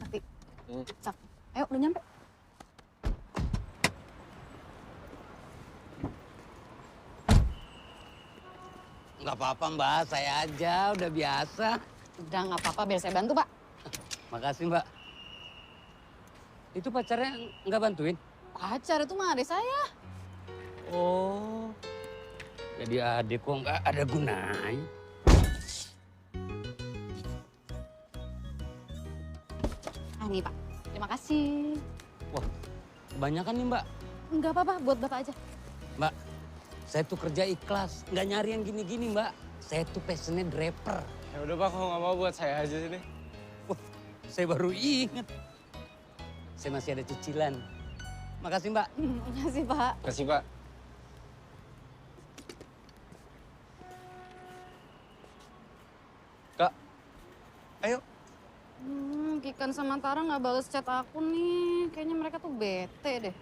Ngerti? Cak. Ayo, udah nyampe. Nggak apa-apa Mbak, saya aja udah biasa. Udah nggak apa-apa, biar saya bantu, Pak. Makasih Mbak. Itu pacarnya nggak bantuin? Pacar itu mah adik saya. Oh, jadi adik kok nggak ada gunanya. Ah, nih, Pak. Terima kasih. Wah, kebanyakan nih Mbak. Nggak apa-apa, buat Bapak aja. Mbak, saya tuh kerja ikhlas, nggak nyari yang gini-gini Mbak. Saya tuh passionnya draper. Ya udah Pak, kalau nggak mau buat saya aja sini. Wah, saya baru inget. Saya masih ada cicilan. Makasih Mbak. Makasih, Pak. Kasih Pak. Kak, ayo. Kikan sama Tara nggak bales chat aku nih. Kayaknya mereka tuh bete deh.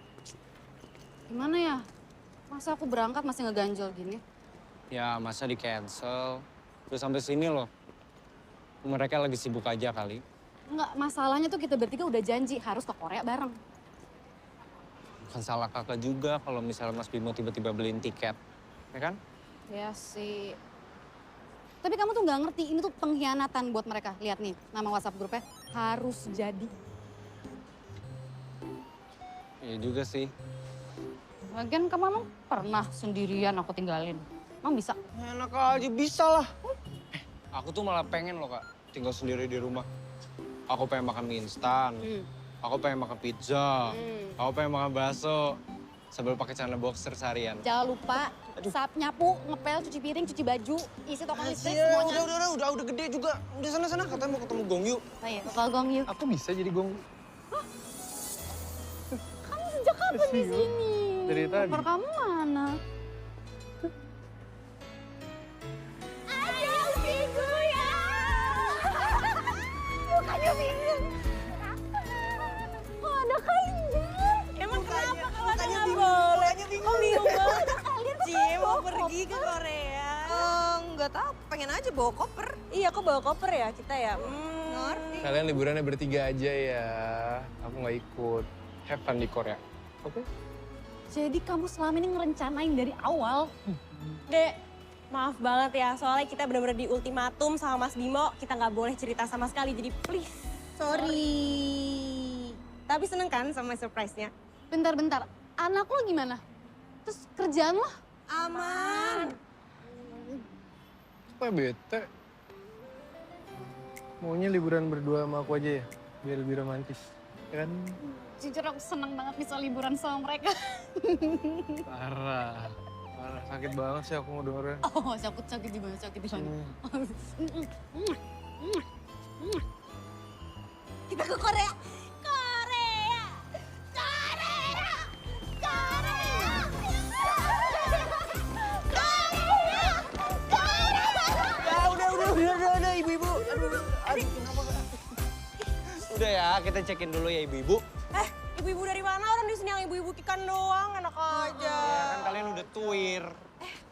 Gimana ya? Masa aku berangkat masih ngeganjel gini? Ya masa di cancel. Udah sampai sini loh. Mereka lagi sibuk aja kali. Enggak, masalahnya tuh kita bertiga udah janji harus ke Korea bareng. Bukan salah kakak juga kalau misalnya Mas Bimo tiba-tiba beliin tiket. Ya kan? Ya sih. Tapi kamu tuh nggak ngerti, ini tuh pengkhianatan buat mereka. Lihat nih, nama WhatsApp grupnya harus jadi. Iya juga sih. Lagian kamu emang pernah sendirian aku tinggalin? Emang bisa? Enak aja, bisa lah. Aku tuh malah pengen loh Kak, tinggal sendiri di rumah. Aku pengen makan mie instan, aku pengen makan pizza, aku pengen makan bakso. Sambil pakai celana boxer seharian. Jangan lupa, sap, nyapu, ngepel, cuci piring, cuci baju, isi toko listrik Iya, semuanya. udah gede juga. Udah sana, katanya mau ketemu Gongyu. Oh iya, ke Gong yuk. Aku bisa jadi Gongyu. Kamu sejak kapan di sini? Dari tadi. Koper kamu mana? Ayo minggu ya! Mukanya bingung. Oh, ada kanjeng. Emang kenapa kalau ada nggak boleh? Kok bingung banget? Kalian Cie mau pergi ke Korea. Nggak tahu, pengen aja bawa koper. Iya, kok bawa koper ya kita ya? Ngerti. Kalian liburannya bertiga aja ya. Aku nggak ikut. Have fun di Korea. Oke? Jadi kamu selama ini ngerencanain dari awal. Dek, maaf banget ya. Soalnya kita benar-benar di ultimatum sama Mas Bimo. Kita nggak boleh cerita sama sekali. Jadi please, sorry. Tapi seneng kan sama surprise-nya? Bentar-bentar, anak lo gimana? Terus kerjaan lo? Aman. Supaya bete. Maunya liburan berdua sama aku aja ya. Biar lebih romantis. Ya kan? Jujur aku seneng banget bisa liburan sama mereka. Parah. Sakit banget sih aku mau dengerin. Oh, sakit di mana? Sakit di mana? Kita ke Korea. Korea! Korea! Korea! Ya udah ibu-ibu. Aduh kenapa Kak? Udah ya, kita cekin dulu ya ibu-ibu. Ibu-ibu dari mana? Orang di sini yang ibu-ibu Kikan doang. Enak aja. Ya kan kalian udah tuir.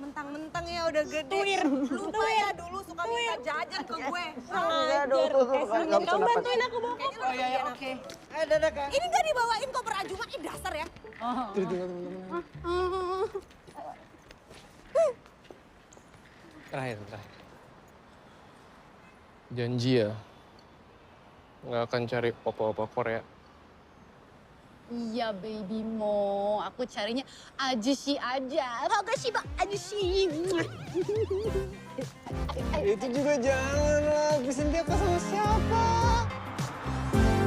Mentang-mentang ya udah gede. Tuir. Lupa ya dulu suka minta jajan ke gue. Kurang ajar. Kamu bantuin aku bawa koper. Oh iya, oke. Dadah Kak. Ini nggak dibawain koper Ajuma, ini dasar ya. Terakhir. Janji ya, nggak akan cari opa-opa Korea. Iya baby mo, aku carinya ajushi aja. Makasih bang, ajushi. Itu juga jangan lah, habisin dia apa sama siapa?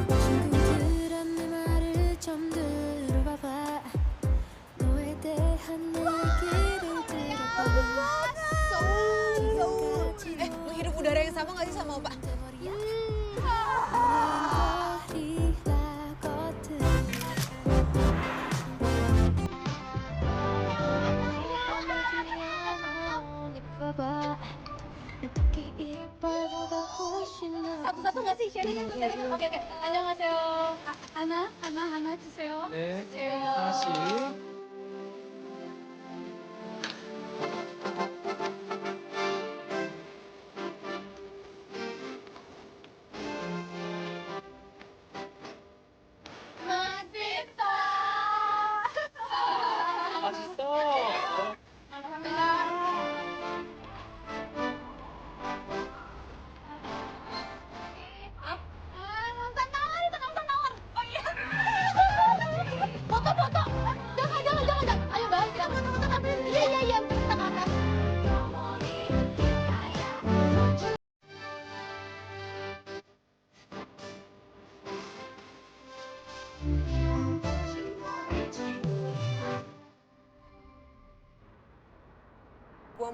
친구들아 내 말을 좀 들어봐봐 너에 대한 얘기를 들어봐 Menghirup udara yang sama nggak sih sama Opa? Satu-satu nggak sih sharing? Oke. 안녕하세요. 하나 주세요. 네, 주세요. 하나씩.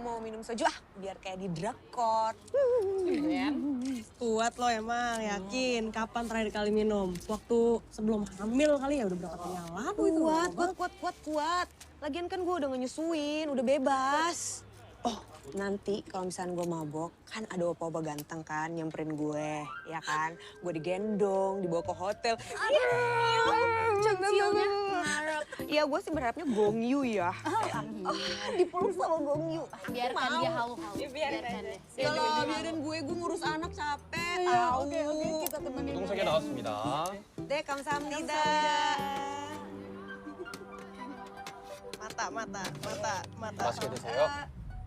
mau minum soju biar kayak di drakor. Kuat lo emang, yakin. Kapan terakhir kali minum? Waktu sebelum hamil kali ya, udah berapa tahun yang lalu itu. Kuat. Lagian kan gue udah ngenyusuin, udah bebas. Oh, nanti kalau misalnya gue mabok, kan ada opa-opa ganteng kan nyamperin gue, ya kan? Gue digendong, dibawa ke hotel. Centilnya. Iya, gue sih berharapnya Gong Yu ya. Dipeluk sama Gong Yu. Biarkan dia halu-halu. Biarkan biarin gue ngurus anak capek, tahu. Oke, kita temenin. 동석이 나왔습니다. 네, 감사합니다. Mata. 맛있게 드세요.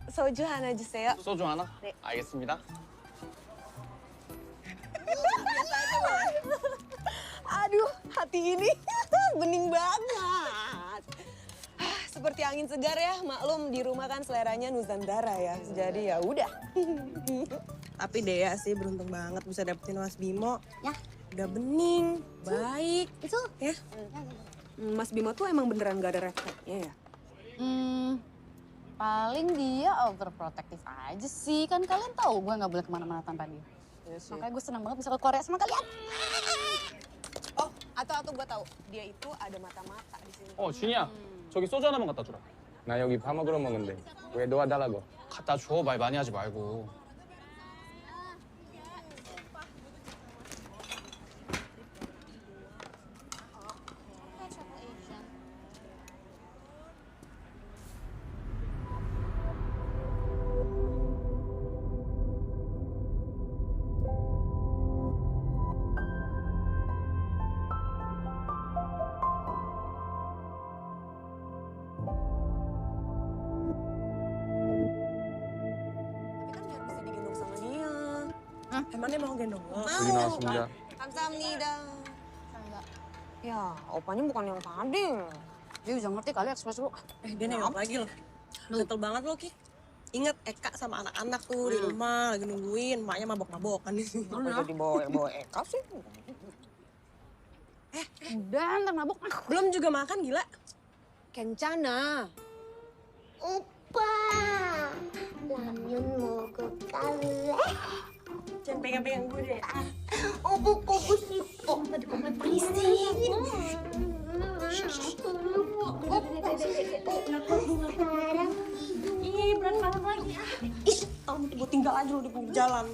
소주 하나 주세요. 소주 하나? 알겠습니다. Aduh, hati ini bening banget. Seperti angin segar ya, maklum di rumah kan seleranya Nusantara ya. Jadi ya udah. Tapi Dea sih beruntung banget bisa dapetin Mas Bimo. Ya. Udah bening, baik. Itu Ya. Mas Bimo tuh emang beneran gak ada refleksnya ya? Paling dia overprotective aja sih. Kan kalian tahu gue nggak boleh kemana-mana tanpa dia. Makanya gue senang banget bisa ke Korea sama kalian. Oh, atau gue tahu. Dia itu ada mata-mata di sini. 준이야. 저기 소주 하나만 갖다 주라. 나 여기 밥 먹으러 먹는데 왜 도와달라고? 갖다 줘. 말 많이 하지 말고. Tapi kan biar bisa digendong sama dia. Emang dia mau gendong lo? 여기 나왔습니다. Kamsahamnida. Ya, opanya bukan yang tadi. Dia bisa ngerti kali ekspres lu. Dia nengok lagi loh. Gatel banget lo, Ki. Ingat Eka sama anak-anak tuh di rumah lagi nungguin, emaknya mabok-mabokan di sini. Kenapa jadi bawa Eka sih? Udah, ntar mabuk. Belum juga makan, gila. Kencana. 오빠 라면 먹어갈래? Jangan pegang-pegang gue deh. 보고 싶어 berisik sekarang Ih, berat banget lagi. Ih, gue tinggal aja lo di pinggir jalan.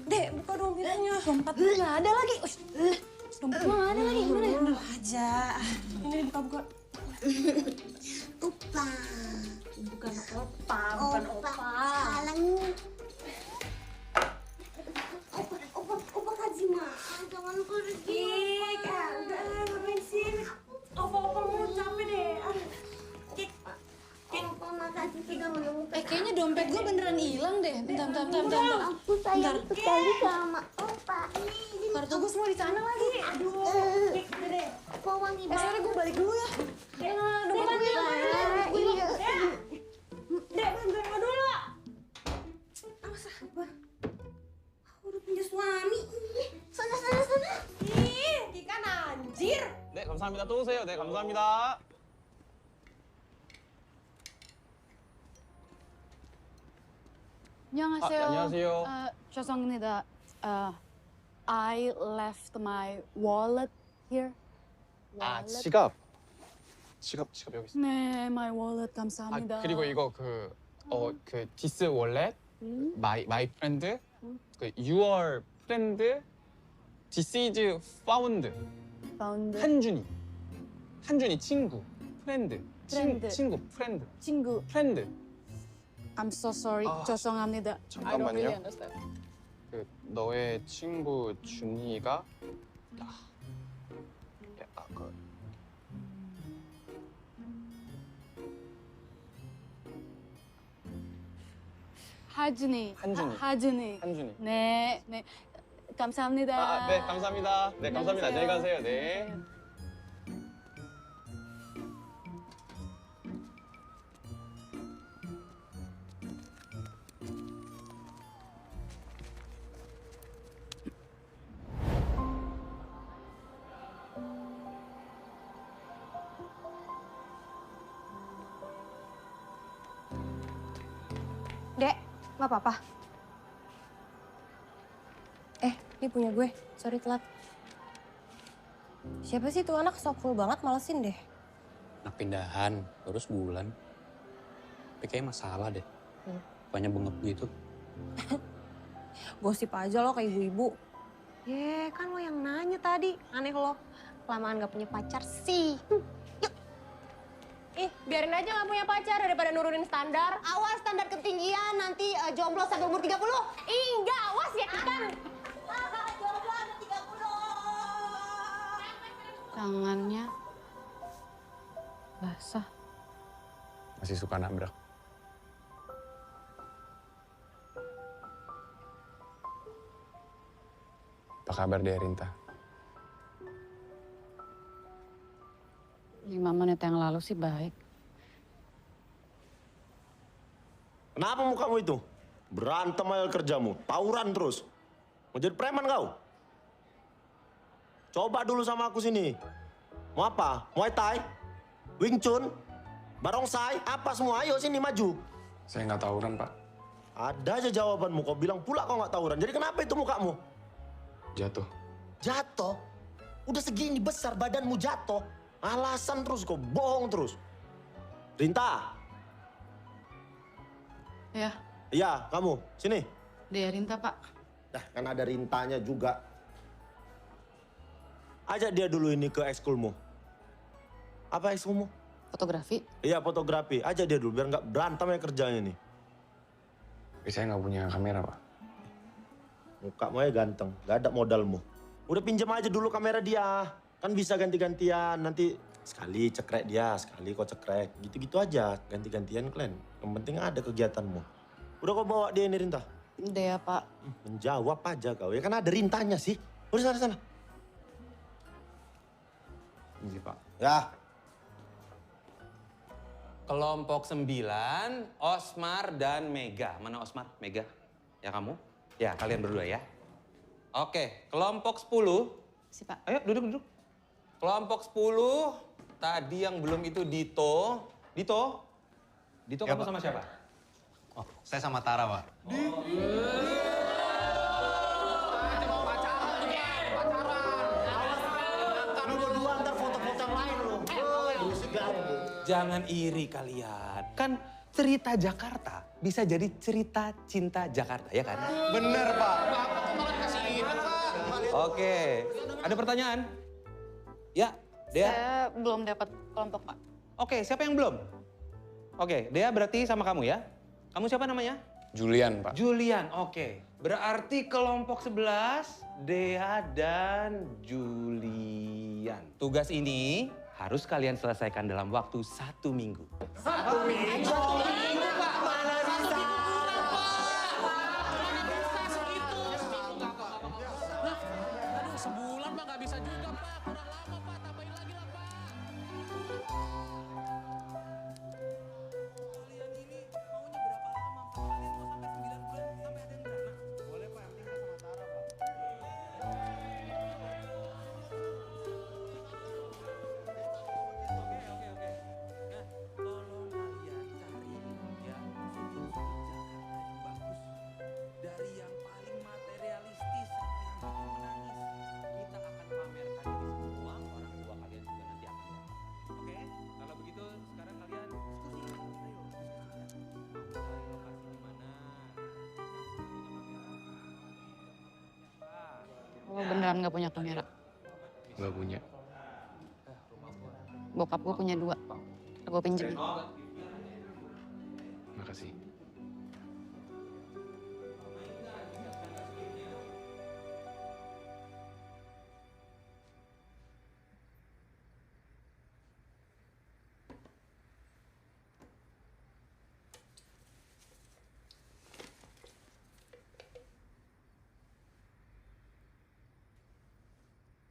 Dek, buka dong pintunya. Dompet gue nggak ada lagi. Dompet gue nggak ada lagi. Gimana ya? Aduh aja. Ini dibuka-buka. 오빠 Bukan bukan 오빠 사랑해 오빠 가지마 jangan pergi Udah, ngapain sih? Opa-opa mau capek deh. opa makasih sudah menemukan Kayaknya dompet gue beneran hilang deh. Bentar. aku sayang sekali sama opa Kartu gue semua di sana lagi. opa wangi Sorry, gue balik dulu ya. dompet gue iya Dek, bantuin gue dulu. masa apa aku udah punya suami sana Ih, Kikan anjir. 네, 감사합니다. 또 오세요. 네, 감사합니다. 안녕하세요. 안녕하세요. 죄송합니다. I left my wallet here. 아, Wallet. 지갑 여기 있어. 네, my wallet 감사합니다. 그리고 이거 디스 월렛, 마이 프렌드, 유얼 프렌드, 디스 이즈 파운드, Found 한준이 친구, 프렌드, 프렌드. 친구, 프렌드, 친구. 프렌드. I'm so sorry. 아, 죄송합니다. I don't 잠깐만요. really understand. 너의 친구 준이가 하준이. 한준이. 하준이. 한준이. 네. 감사합니다. 네, 감사합니다. 네, 감사합니다. 안녕히 가세요. 네. Nggak apa-apa. Ini punya gue. Sorry telat. Siapa sih tuh anak sok full banget, malesin deh. Anak pindahan, baru sebulan. Tapi kayaknya masalah deh. Banyak bengep gitu. Gosip aja lo kayak ibu-ibu. Kan lo yang nanya tadi. Aneh lo. Kelamaan gak punya pacar sih. Yuk. Biarin aja gak punya pacar daripada nurunin standar. Awas standar ketinggian nanti jomblo sampai umur 30. Enggak, awas ya kan. Jomblo sampai 30. Tangannya basah. Masih suka nabrak. Apa kabar deh, Rinta? 5 menit yang lalu sih baik. Kenapa mukamu itu? Berantem aja kerjamu, tawuran terus. Mau jadi preman kau? Coba dulu sama aku sini. Mau apa? Muay Thai? Wing Chun? Barongsai? Apa semua? Ayo sini maju. Saya nggak tawuran, Pak. Ada aja jawabanmu, kau bilang pula kau nggak tawuran. Jadi kenapa itu mukamu? Jatuh. Jatuh? Udah segini besar badanmu jatuh. Alasan terus kau, bohong terus. Rinta. Ya, Iya, kamu. Sini. dia Rinta, Pak. Dah, kan ada Rintanya juga. Ajak dia dulu ini ke ekskulmu. Apa ekskulmu? Fotografi. Iya, fotografi. Ajak dia dulu, biar nggak berantem ya kerjanya nih. Tapi saya nggak punya kamera, Pak. Mukamu aja ganteng, nggak ada modalmu. Udah pinjam aja dulu kamera dia. Kan bisa ganti-gantian, nanti sekali cekrek dia, sekali kau cekrek. Gitu-gitu aja, ganti-gantian kalian. Yang penting ada kegiatanmu. Udah kau bawa dia ini, Rinta? Dia, Pak. Menjawab aja kau, ya kan ada Rintanya sih. Udah sana. Iya, Pak. Ya, Kelompok 9, Osmar dan Mega. Mana Osmar? Mega? Ya kamu? Ya, kalian berdua ya. Oke, kelompok 10. Si Pak. Ayo duduk. Kelompok 10, tadi yang belum itu Dito. Dito Ya, kamu Pak. sama siapa? Oh, saya sama Tara, Pak. lu berdua ntar foto-foto yang lain lu. Jangan iri kalian. Kan cerita Jakarta bisa jadi cerita cinta Jakarta, ya kan? Bener, Pak. Oke, ada pertanyaan? Ya, Dea. Saya belum dapat kelompok, Pak. Oke, siapa yang belum? Oke, Dea berarti sama kamu ya. Kamu siapa namanya? Julian, Pak. Julian, oke. Berarti kelompok 11, Dea dan Julian. Tugas ini harus kalian selesaikan dalam waktu 1 minggu. Sebulan mah nggak bisa juga, Pak. Kurang lama, Pak. Tambahin lagi lah, Pak. Kalian ini maunya berapa lama? Kalian mau sampai 9 bulan sampai ada yang beranak? Boleh, Pak. Yang penting sama Tara, Pak. Oke. Nah, tolong kalian cari ya sudut-sudut Jakarta yang bagus. Dari yang paling materialistis sampai yang bikin menangis. Kita akan pamerkan ini semua, orang tua kalian juga nanti akan lihat. Oke? Kalau begitu sekarang kalian diskusi. Ayo, diskusi. Mau cari lokasi di mana? Lo beneran nggak punya kamera? Nggak punya. Bokap gue punya 2. Gue pinjemin. Makasih.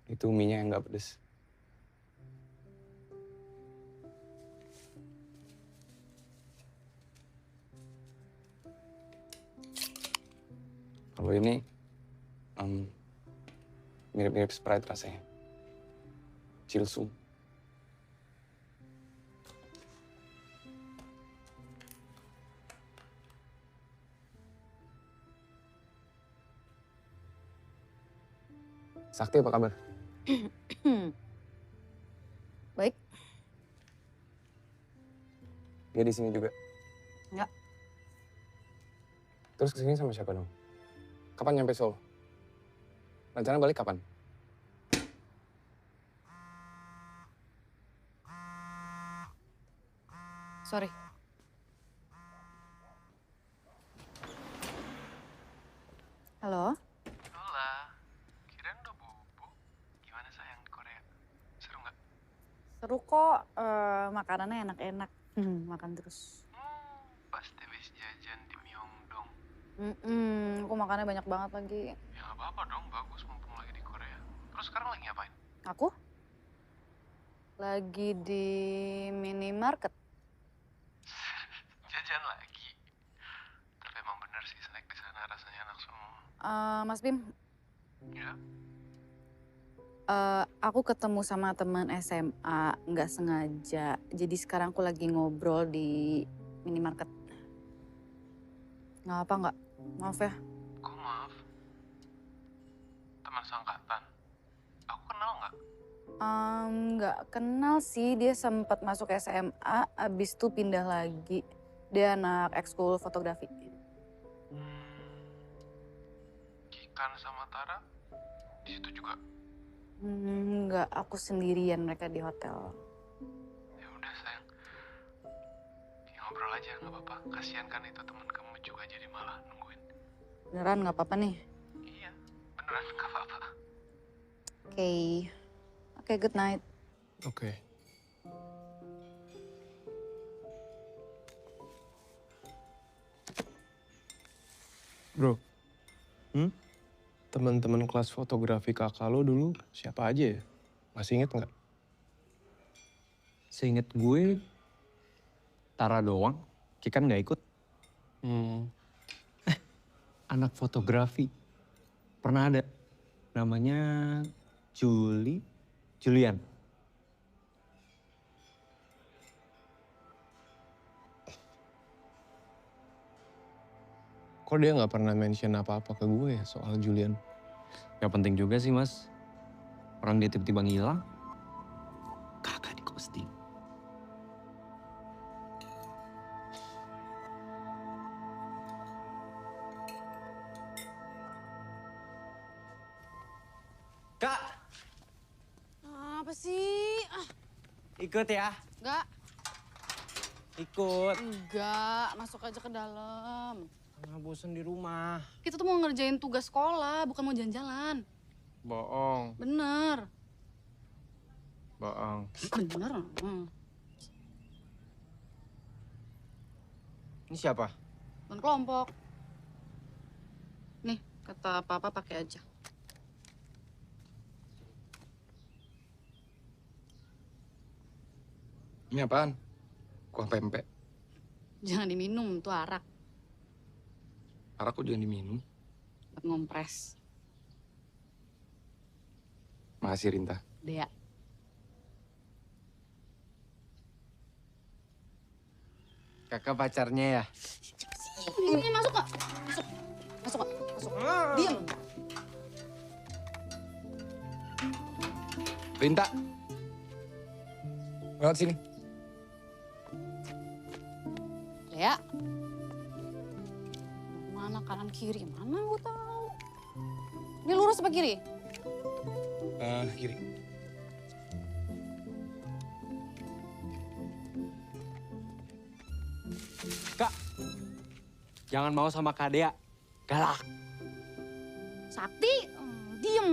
Itu mie-nya yang nggak pedes. Kalau ini mirip-mirip Sprite rasanya. Cilsum. Sakti apa kabar? Baik. Dia di sini juga? Enggak. Terus kesini sama siapa dong? Kapan nyampe Solo? Rencana balik kapan? Sorry. Halo? Lola, kirain udah bobo. Gimana sayang di Korea? Seru nggak? Seru kok, makanannya enak-enak. Makan terus. Pasti habis jajan di Myeongdong. Aku makannya banyak banget lagi. Ya nggak apa-apa dong, bagus mumpung lagi di Korea. Terus sekarang lagi ngapain? Aku? Lagi di minimarket. Jajan lagi. Tapi emang bener sih snack di sana rasanya enak semua. Mas Bim, Ya? aku ketemu sama teman SMA, nggak sengaja. Jadi sekarang aku lagi ngobrol di minimarket. Nggak apa nggak? Maaf ya. Kok maaf? Teman seangkatan. Aku kenal nggak? Nggak kenal sih, dia sempat masuk SMA, abis itu pindah lagi. Dia anak ekskul fotografi. Kikan sama Tara di situ juga. Nggak, aku sendirian, mereka di hotel. Ya udah sayang. Ya, ngobrol aja nggak apa-apa. Kasihan kan itu teman kamu juga jadi malah nungguin. Beneran nggak apa-apa nih? Iya, beneran nggak apa-apa. Oke. Oke, good night. Oke. Bro, teman-teman kelas fotografi kakak lo dulu siapa aja ya? Masih inget nggak? Seinget gue, Tara doang. Kikan nggak ikut. Anak fotografi. Pernah ada. Namanya Julian. Kok dia nggak pernah mention apa-apa ke gue ya soal Julian? Gak penting juga sih, Mas. Orang dia tiba-tiba ngilang. Kakak di ghosting. Kak, Apa sih? ikut ya. Enggak. Ikut. Enggak, masuk aja ke dalam. Nggak bosen di rumah. Kita tuh mau ngerjain tugas sekolah, bukan mau jalan-jalan. Bohong. Bener. Bohong. Bener. Ini siapa? Teman kelompok. Nih, kata papa pakai aja. Ini apaan? Kuah pempek. Jangan diminum, tuh arak. Arak kok jangan diminum. Buat ngompres. Makasih Rinta. Dea. Kakak pacarnya ya? Ini masuk gak? Masuk. Masuk gak? Masuk. Diem. Rinta. Lewat sini. Dea. Mana kanan kiri? Mana gue tahu. Ini lurus apa kiri? Kiri. Kak, jangan mau sama Kak Dea. Galak. Sakti, diem.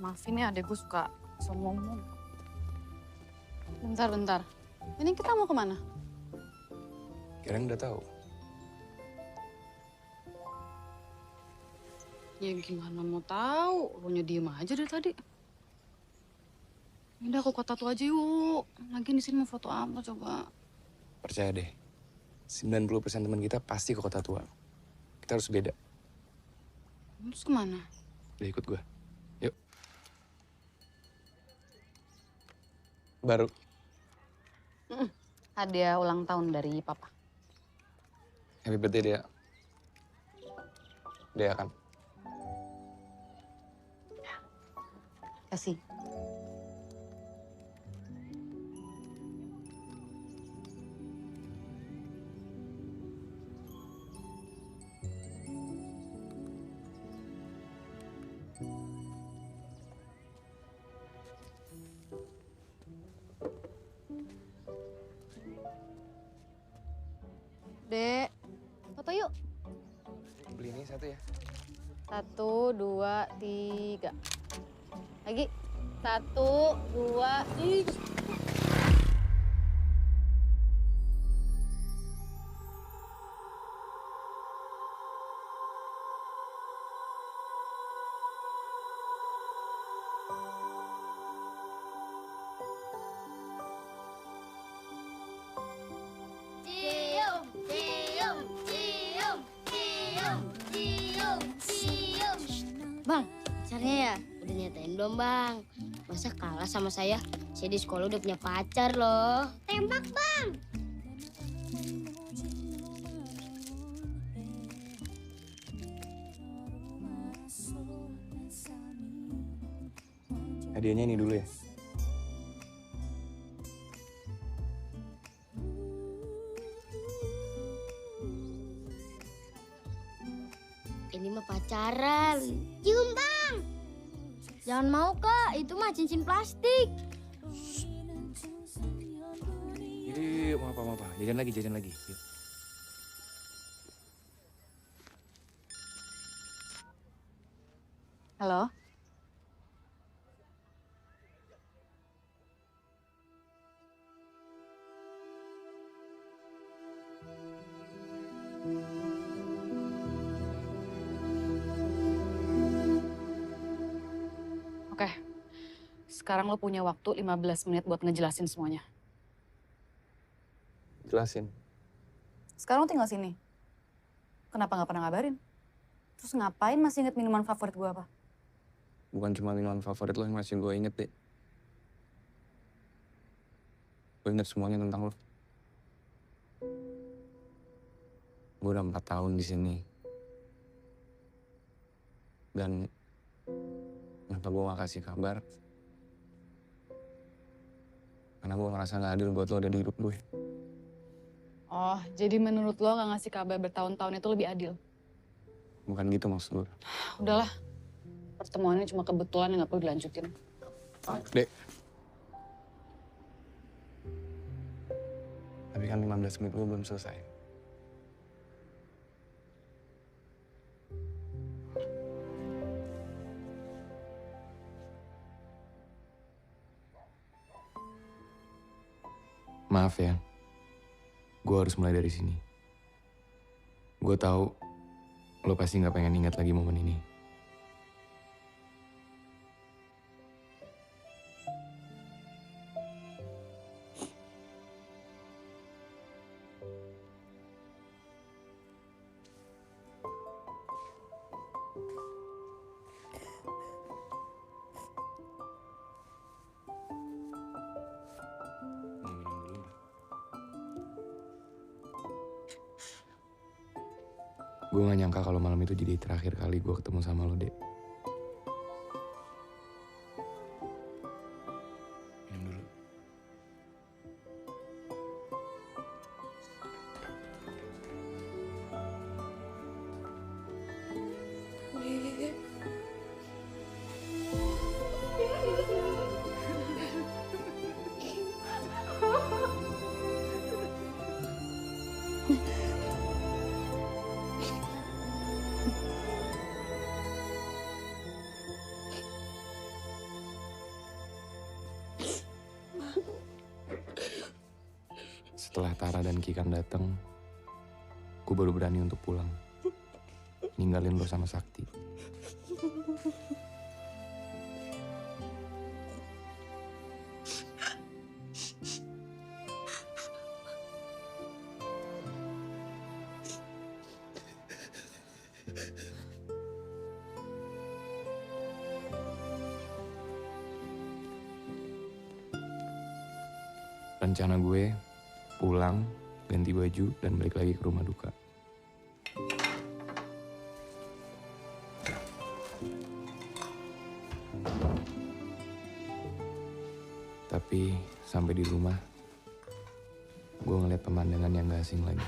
Maafin ya, adek gue suka ngomong. Bentar. Ini kita mau kemana? Kirain udah tahu. Ya gimana mau tahu, lo diem aja dari tadi. Udah aku ke tato aja yuk. Lagian di sini mau foto apa coba? Percaya deh. 90% teman kita pasti ke kota tua. Kita harus beda. Terus kemana? Udah ikut gue. Yuk. Baru. Hadiah ulang tahun dari papa. Happy birthday, Dea. Dea kan? Kasih. Dek, foto yuk. Beli ini satu ya. 1, 2, 3. Lagi. 1, 2, 3. Cium, cium, cium, cium, cium, cium. Bang, pacarnya ya? Udah nyatain belum, Bang? Masa kalah sama saya? Saya di sekolah udah punya pacar loh. Tembak, Bang. Hadiahnya ini dulu ya. Ini mah pacaran. Cium, Bang. Jangan mau, Kak. Itu mah cincin plastik. Yuk, mau apa? Jajan lagi. Yuk. Halo? Oke, sekarang lo punya waktu 15 menit buat ngejelasin semuanya. Jelasin. Sekarang lo tinggal sini. Kenapa nggak pernah ngabarin? Terus ngapain masih inget minuman favorit gue apa? Bukan cuma minuman favorit lo yang masih gue inget, deh. Gue inget semuanya tentang lo. Gue udah 4 tahun di sini. Dan kenapa gue gak kasih kabar? Karena gue ngerasa gak adil buat lo ada di hidup gue. Oh, jadi menurut lo nggak ngasih kabar bertahun-tahun itu lebih adil? Bukan gitu maksud gue. Udahlah, pertemuannya cuma kebetulan yang nggak perlu dilanjutin. Dek. Tapi kan 15 menit gue belum selesai. Maaf ya, gue harus mulai dari sini. Gue tahu lo pasti nggak pengen ingat lagi momen ini. Mau minum dulu nggak? Gue gak nyangka kalau malam itu jadi terakhir kali gue ketemu sama lo, Dek. Minum dulu. Setelah Tara dan Kikan datang, gue baru berani untuk pulang. Ninggalin lo sama Sakti. Rencana gue pulang, ganti baju, dan balik lagi ke rumah duka. Tapi sampai di rumah, gue ngeliat pemandangan yang gak asing lagi.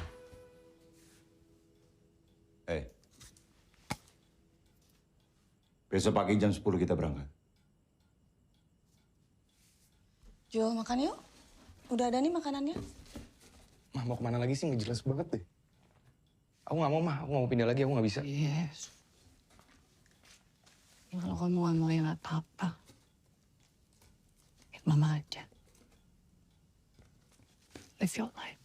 Besok pagi jam 10 kita berangkat. Jual makan yuk. Udah ada nih makanannya. Mah mau kemana lagi sih? Nggak jelas banget deh. Aku nggak mau, Mah. Aku nggak mau pindah lagi. Aku nggak bisa. Yes. Ya, kalau kamu nggak mau ya nggak apa-apa. Ikut mama aja. Live your life.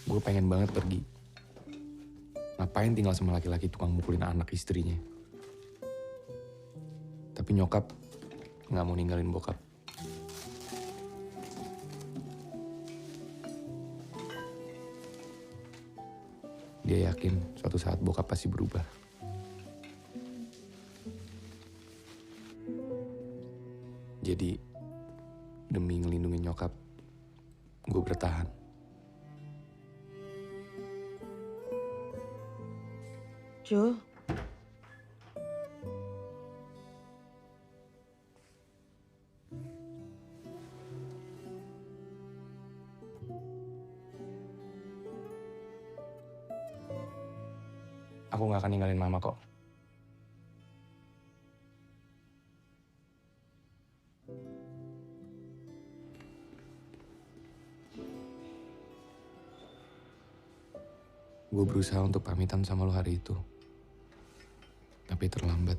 Gue pengen banget pergi. Ngapain tinggal sama laki-laki tukang mukulin anak istrinya. Tapi nyokap nggak mau ninggalin bokap. Dia yakin suatu saat bokap pasti berubah. Jadi demi ngelindungin nyokap, gue bertahan. Jul. Aku nggak akan ninggalin mama kok. Gue berusaha untuk pamitan sama lo hari itu. Tapi terlambat.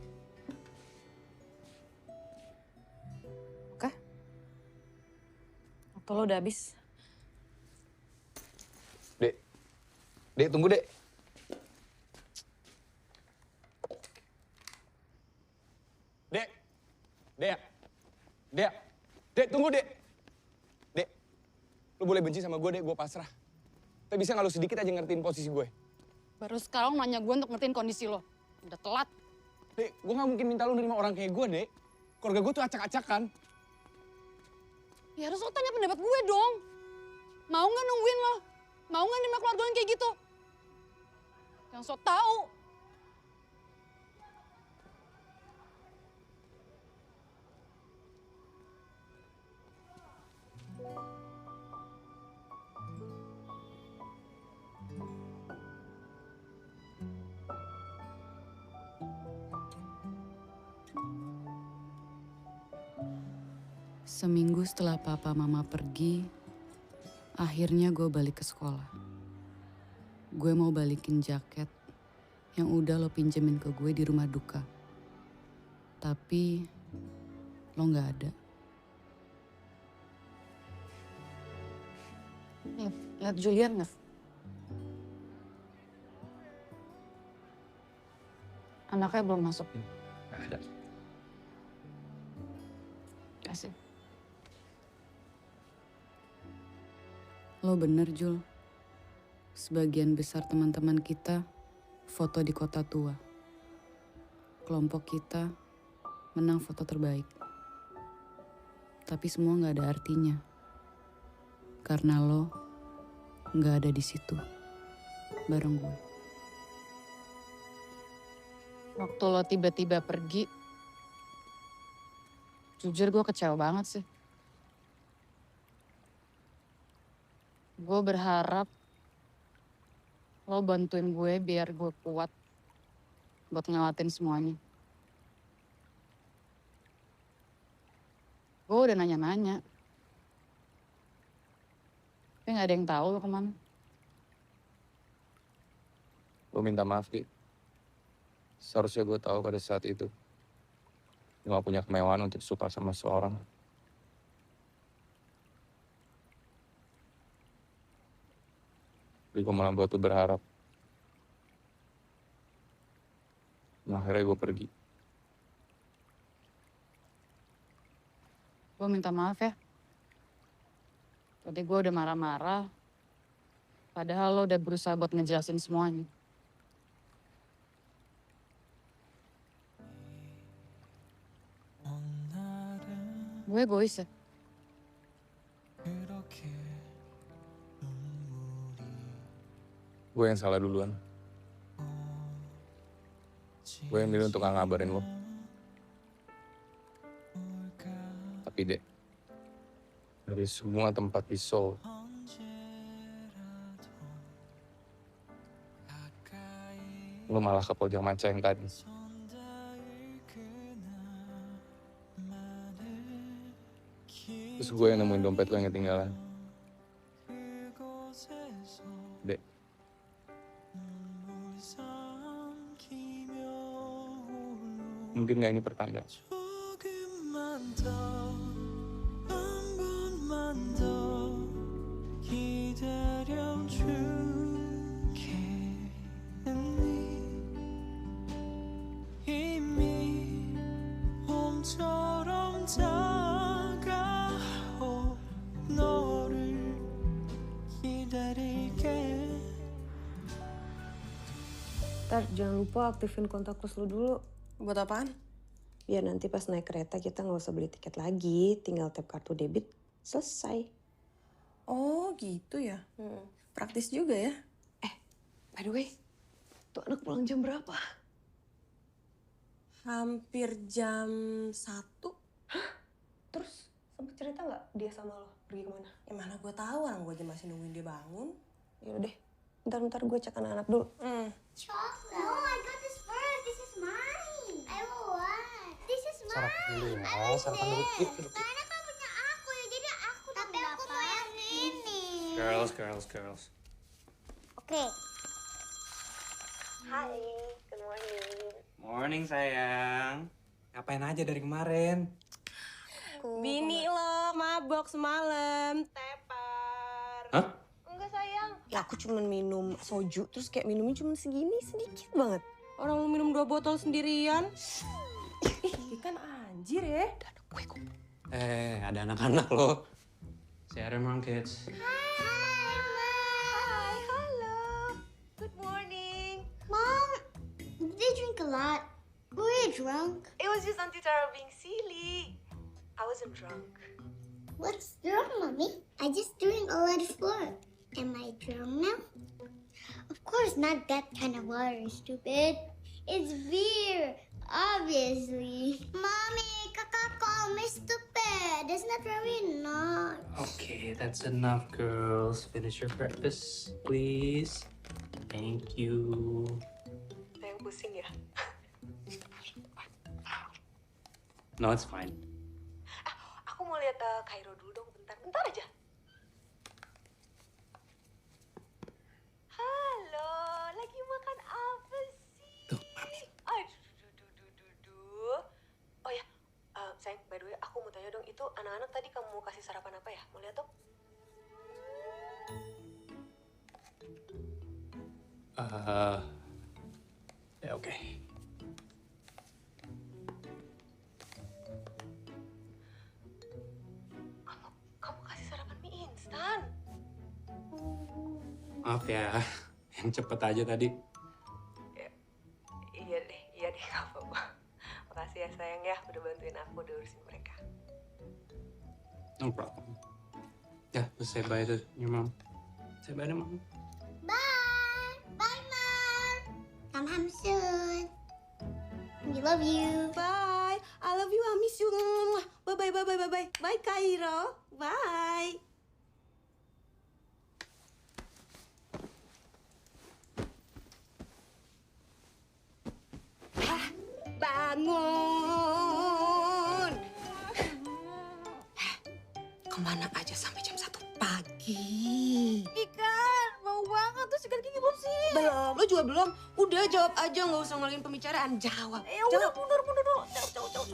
Oke. Waktu lo udah habis. Dek. Dek, tunggu, Dek. Dek. Dek. Dek. Dek, tunggu, Dek. Dek. Lo boleh benci sama gue, Dek. Gue pasrah. Tapi bisa nggak lo sedikit aja ngertiin posisi gue? Baru sekarang nanya gue untuk ngertiin kondisi lo. Udah telat. Dek, gue nggak mungkin minta lo nerima orang kayak gue, Dek. Keluarga gue tuh acak-acakan. Ya harus lo tanya pendapat gue dong. Mau nggak nungguin lo? Mau nggak nerima keluarga lo yang kayak gitu? Yang so tau. Seminggu setelah papa mama pergi, akhirnya gue balik ke sekolah. Gue mau balikin jaket yang udah lo pinjemin ke gue di rumah duka. Tapi lo gak ada. Lihat Julian gak? Anaknya belum masuk. Gak ada. Kasih. Lo bener, Jul. Sebagian besar teman-teman kita foto di kota tua. Kelompok kita menang foto terbaik. Tapi semua nggak ada artinya. Karena lo nggak ada di situ bareng gue. Waktu lo tiba-tiba pergi, jujur gue kecewa banget sih. Gue berharap lo bantuin gue biar gue kuat buat ngelewatin semuanya. Gue udah nanya-nanya. Tapi gak ada yang tahu lo kemana. Gue minta maaf, Ki. Seharusnya gue tahu pada saat itu. Gue gak punya kemewahan untuk suka sama seorang. Tapi gue malah buat tuh berharap. Nah, akhirnya gue pergi. Gue minta maaf ya. Tadi gue udah marah-marah. Padahal lo udah berusaha buat ngejelasin semuanya. Gue egois ya? Gue yang salah duluan. Gue yang milih untuk gak ngabarin lo. Tapi Dek, dari semua tempat di Seoul, lo malah ke pojok maca yang tadi. Terus gue yang nemuin dompet lo yang ketinggalan. Dek, mungkin gak ini pertanda? Ntar jangan lupa aktifin kontak pos lu dulu. Buat apaan? Biar nanti pas naik kereta kita nggak usah beli tiket lagi, tinggal tap kartu debit, selesai. Oh gitu ya. Praktis juga ya. By the way, tuh anak pulang jam berapa? Hampir jam 1. Terus sempet cerita nggak dia sama lo pergi kemana? Ya mana gue tahu, orang gue aja masih nungguin dia bangun. Yaudah deh, ntar gue cek anak-anak dulu. Chocolate. No, I got this first. This is mine. I want. This is mine. Sarapan dulu ya, sarapan dulu. Yuk, duduk. Karena kan punya aku ya, jadi aku tapi aku mau yang ini. Girls. Oke. Hai, good morning. Morning sayang. Ngapain aja dari kemarin? Bini lo mabok semalam, tepar. Hah? Enggak sayang. Ya aku cuma minum soju, terus kayak minumnya cuma segini, sedikit banget. Orang lu minum 2 botol sendirian. Ih, kan anjir ya. Ada anak-anak loh. Say hi to mom, kids. Hi, hello. Good morning. Mom, did they drink a lot? Were you drunk? It was just Auntie Tara being silly. I wasn't drunk. What's wrong, Mommy? I just doing a lot of work. Am I drunk now? Of course, not that kind of water, stupid. It's beer, obviously. Mommy, Kakak call me stupid. That's not very nice. Okay, that's enough, girls. Finish your breakfast, please. Thank you. Yang pusing ya? No, it's fine. Aku mau lihat Cairo dulu dong, bentar aja. Halo, lagi makan apa sih? Tuh, Mami. Aduh. Oh ya, sayang, by the way, aku mau tanya dong, itu anak-anak tadi kamu mau kasih sarapan apa ya? Mau lihat dong? Ya oke. Kamu kasih sarapan mie instan. Maaf ya, yang cepet aja tadi. Iya deh, gak apa-apa. Makasih ya sayang ya, udah bantuin aku, udah urusin mereka. No problem. Yeah, let's say bye to your mom. Say bye to mom. Bye. Bye, Mom. Come home soon. We love you. Bye. I love you. I miss you. Bye. Bye, Cairo. Bye. Bangun. Kemana aja sampai jam 1 pagi? Ikan, mau banget tuh sikat gigi belum sih? Belum, lo juga belum. Udah jawab aja, nggak usah ngalihin pembicaraan. Jawab. Ya udah, mundur dulu. Jawab.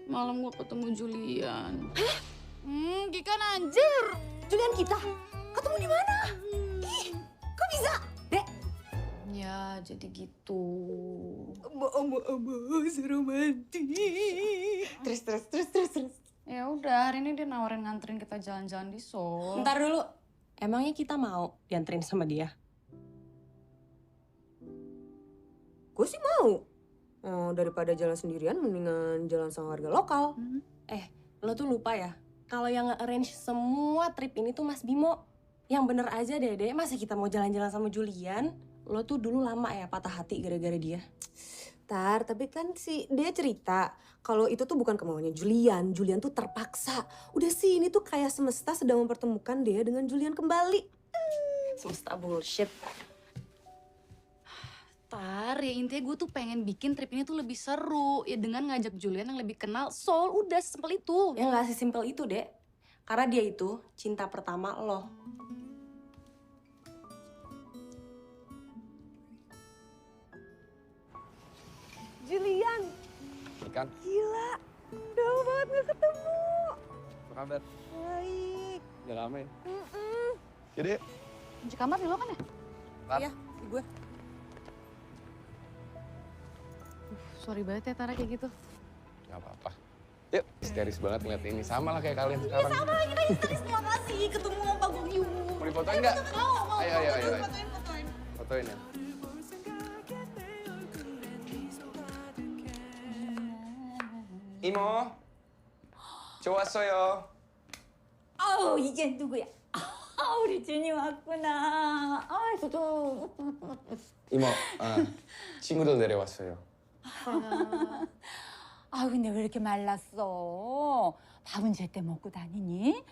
Malam gue ketemu Julian. Hah? Gikan anjir. Julian kita? Ketemu di mana? Ih, kok bisa? Dek. Ya, jadi gitu. Seromantik. Terus. Ya udah, hari ini dia nawarin nganterin kita jalan-jalan di Seoul. Ntar dulu. Emangnya kita mau dianterin sama dia? Gue sih mau. Oh, daripada jalan sendirian, mendingan jalan sama warga lokal. Lo tuh lupa ya, kalau yang nge-arrange semua trip ini tuh Mas Bimo. Yang bener aja Dede, masa kita mau jalan-jalan sama Julian? Lo tuh dulu lama ya patah hati gara-gara dia. Tapi kan dia cerita kalau itu tuh bukan kemauannya Julian. Julian tuh terpaksa. Udah sih, ini tuh kayak semesta sedang mempertemukan dia dengan Julian kembali. Semesta bullshit. Tar, ya intinya gue tuh pengen bikin trip ini tuh lebih seru. Ya dengan ngajak Julian yang lebih kenal Seoul, udah sesimpel itu. Ya nggak sesimpel itu, Dek. Karena dia itu cinta pertama lo. Julian, Ikan, gila. Udah lama banget gak ketemu. apa kabar? Baik. Udah lama ya? Jadi, Kunci kamar di lo kan ya? Iya, di gue. Sorry banget ya Tara kayak gitu. nggak apa-apa. Yuk, histeris banget ngeliat ini. Sama lah kayak kalian sekarang. Sama lah kita histeris, terima kasih ketemu Pak Gongyu. Mau difotoin nggak? Mau. Ayo. Fotoin. Fotoin ya. 이모, 좋았어요. 이게 누구야? 우리 준이 왔구나. 저도. 이모, 친구들 내려왔어요. 근데 왜 이렇게 말랐어? 밥은 제때 먹고 다니니?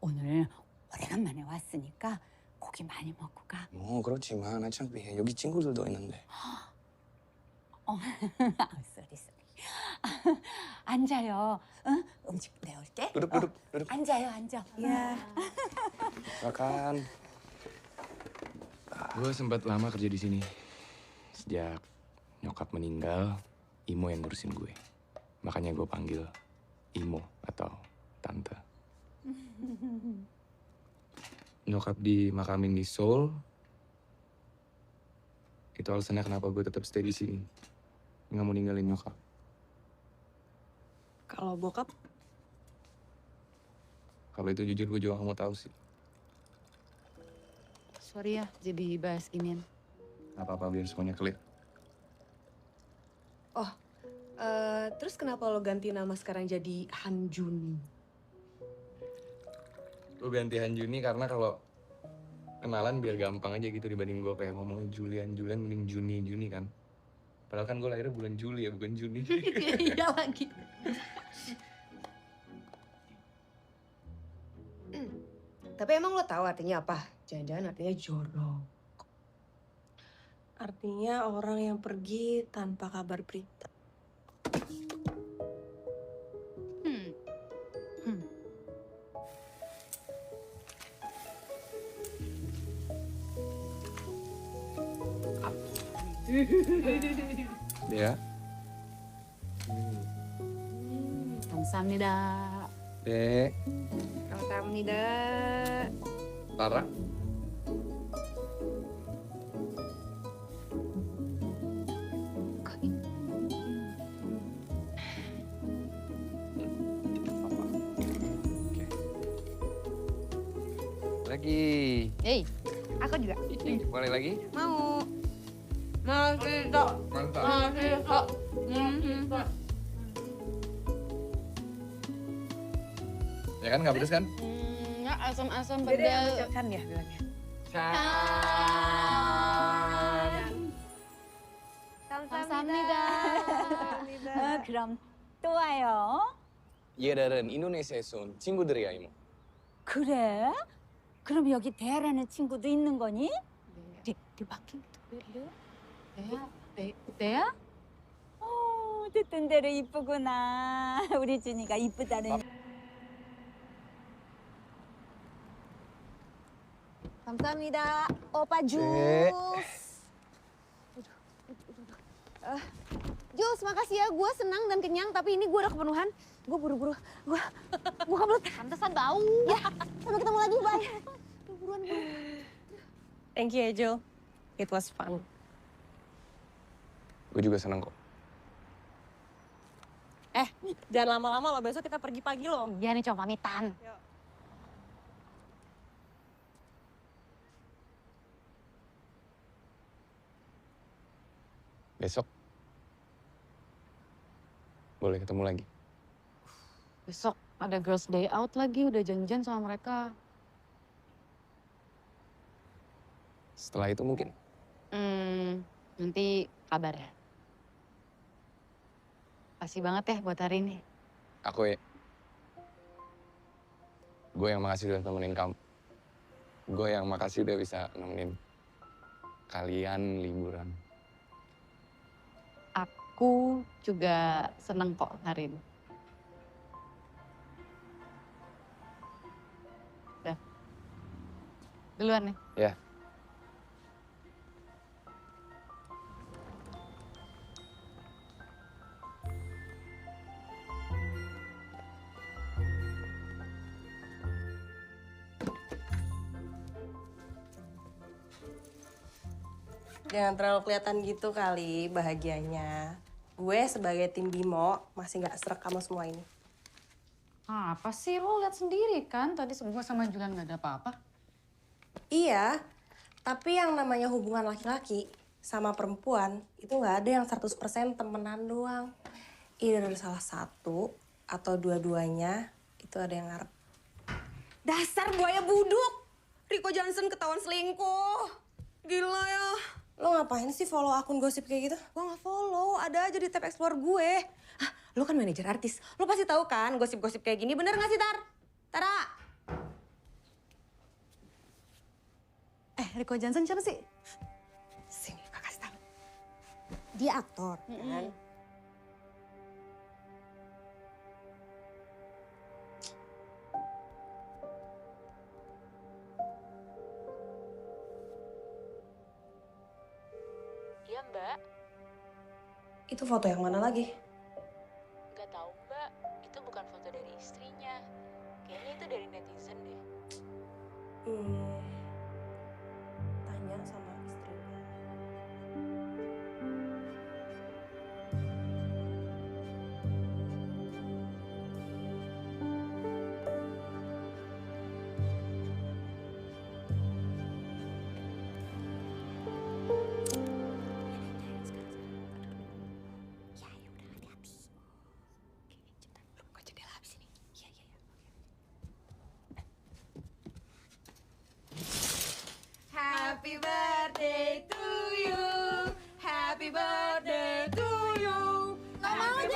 오늘 오래간만에 왔으니까 고기 많이 먹고 가. 뭐 그렇지만 어차피 여기 친구들도 있는데. 쏘리. 앉아요. 응? 음식 내올게. duduk. 앉아요, 앉아. Iya. Makan. Gue sempat lama kerja di sini. Sejak nyokap meninggal, Imo yang ngurusin gue. Makanya gue panggil Imo atau Tante. Nyokap dimakamin di Seoul. Itu alasannya kenapa gue tetap stay di sini. Nggak mau ninggalin nyokap. Kalau bokap, Kalau itu jujur gue juga nggak mau tahu sih. Sorry ya jadi bahas ginian. Nggak apa-apa biar semuanya clear. Terus kenapa lo ganti nama sekarang jadi Han Juni? Gue ganti Han Juni karena kalau kenalan biar gampang aja gitu dibanding gue kayak ngomong Julian mending Juni kan. Padahal kan gue lahirnya bulan Juli ya bukan Juni. Iya lagi. Tapi emang lo tahu artinya apa? Jangan-jangan artinya jorok. artinya orang yang pergi tanpa kabar berita. Ya. 감사합니다. Dek. 감사합니다. Tara. Lagi. Hey, aku juga. Boleh lagi? Mau. Masih tak. Mantap. Masih tak. Ya kan nggak pedes kan? Nggak asam-asam Beda yang pedas. ucapkan ya bilangnya. 감사합니다. 그럼 또 와요. 얘들은 인도네시아에서 온 친구들이야, 이모. 그래? 그럼 여기 대하라는 친구도 있는 거니? 네 바뀐 대야? 듣던 대로 이쁘구나. 우리 준이가 이쁘다는. 감사합니다. 오빠 네. Jus. Jus, makasih ya. Gue senang dan kenyang, tapi ini gue udah kepenuhan. Gue buru-buru. Gue kebelet. Pantesan bau. Ya, sampai ketemu lagi. Bye. Buruan. Thank you, Angel. It was fun. Gue juga seneng kok. Jangan lama-lama loh, besok kita pergi pagi loh. Iya nih, cuma pamitan. Besok boleh ketemu lagi. Besok ada girls day out lagi, udah janjian sama mereka. Setelah itu mungkin. Nanti kabar ya. Makasih banget ya buat hari ini. Gue yang makasih udah temenin kamu. Gue yang makasih udah bisa nemenin kalian liburan. Aku juga seneng kok hari ini. Udah. Duluan nih. Ya. Jangan terlalu kelihatan gitu kali bahagianya. Gue sebagai tim Bimo masih nggak srek sama semua ini. Apa sih, lo lihat sendiri kan tadi gue sama Julian gak ada apa-apa. Iya, tapi yang namanya hubungan laki-laki sama perempuan itu nggak ada yang 100% temenan doang. Either salah satu atau dua-duanya itu ada yang ngarep. Dasar buaya buduk! Rico Johnson ketahuan selingkuh. Gila ya. Lo ngapain sih follow akun gosip kayak gitu? Gue nggak follow, ada aja di tab explore gue. Hah, lo kan manajer artis, lo pasti tahu kan gosip-gosip kayak gini, bener nggak sih Tar? Tara? Rico Johnson siapa sih? Sini, kakak kasih tahu. Dia aktor, kan? Iya Mbak, Itu foto yang mana lagi? nggak tahu Mbak, itu bukan foto dari istrinya. Kayaknya itu dari netizen deh. Tanya sama istrinya. Happy birthday to you, happy birthday to you. Gak mau 30.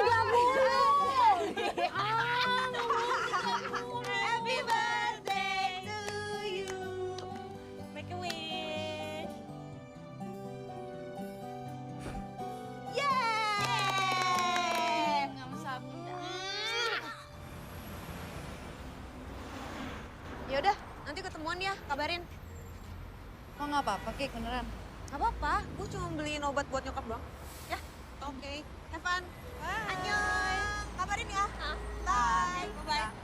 Happy birthday to you. Make a wish. Yeay! Gak mau sabar. Yaudah, nanti ketemuan ya, kabarin. Oh nggak apa-apa, Kik, beneran. Gak apa-apa, gue cuma beliin obat buat nyokap doang. Ya? Oke. Have fun. Bye. Annyeong. Kabarin ya. Bye. Bye-bye.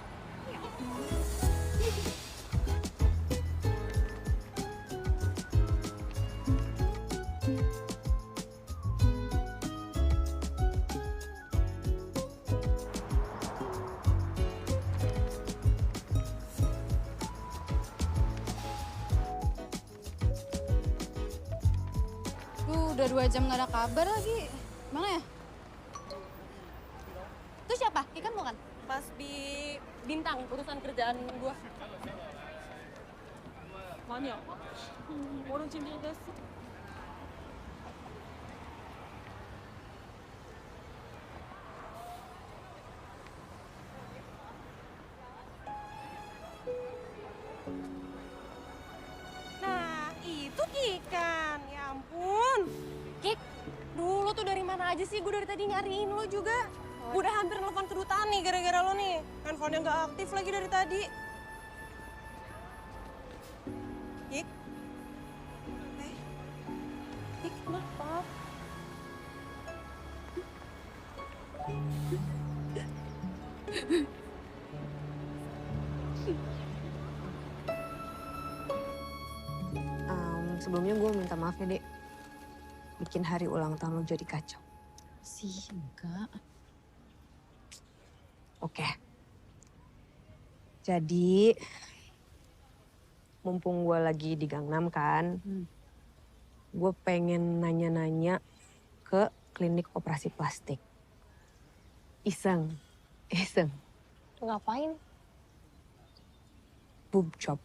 Udah 2 jam gak ada kabar lagi. Mana ya? Itu siapa? Ikan bukan? Pas di Bintang, urusan kerjaan gue. Mana? Orang cinta 됐어. Nah, itu ikan. Ya ampun. Kik, dulu tuh dari mana aja sih? Gue dari tadi nyariin lo juga. Gue udah hampir nelfon kedutaan nih gara-gara lo nih. Handphone yang gak aktif lagi dari tadi. Kik? Kik, kenapa? Sebelumnya gue minta maaf ya, Dek. Bikin hari ulang tahun lo jadi kacau. Sih, enggak. Oke. Jadi, mumpung gue lagi di Gangnam kan, gue pengen nanya-nanya ke klinik operasi plastik. Iseng. Ngapain? Boob job.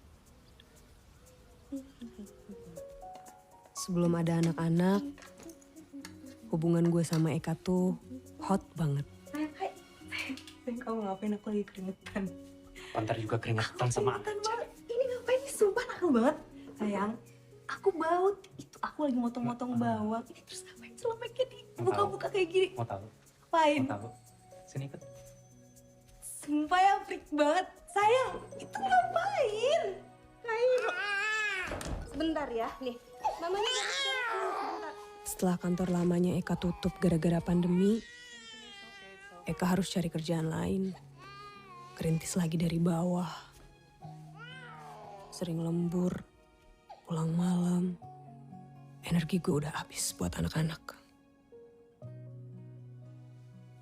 Sebelum ada anak-anak, hubungan gue sama Eka tuh hot banget. Sayang, kamu ngapain? Aku lagi keringetan. Pantar juga keringetan sama Keringetan banget. Ini ngapain nih? Sumpah nakal banget. Sayang, aku baut. Itu aku lagi motong-motong bawang. Ini terus ngapain celemeknya dibuka-buka kayak gini? Mau tahu? Ngapain? Mau tahu? Sini ikut. Sumpah ya, freak banget. Sayang, itu ngapain? Sebentar ya, nih. Mamanya sebentar. Setelah kantor lamanya Eka tutup gara-gara pandemi, Eka harus cari kerjaan lain. Kerintis lagi dari bawah. Sering lembur, pulang malam. Energi gue udah habis buat anak-anak.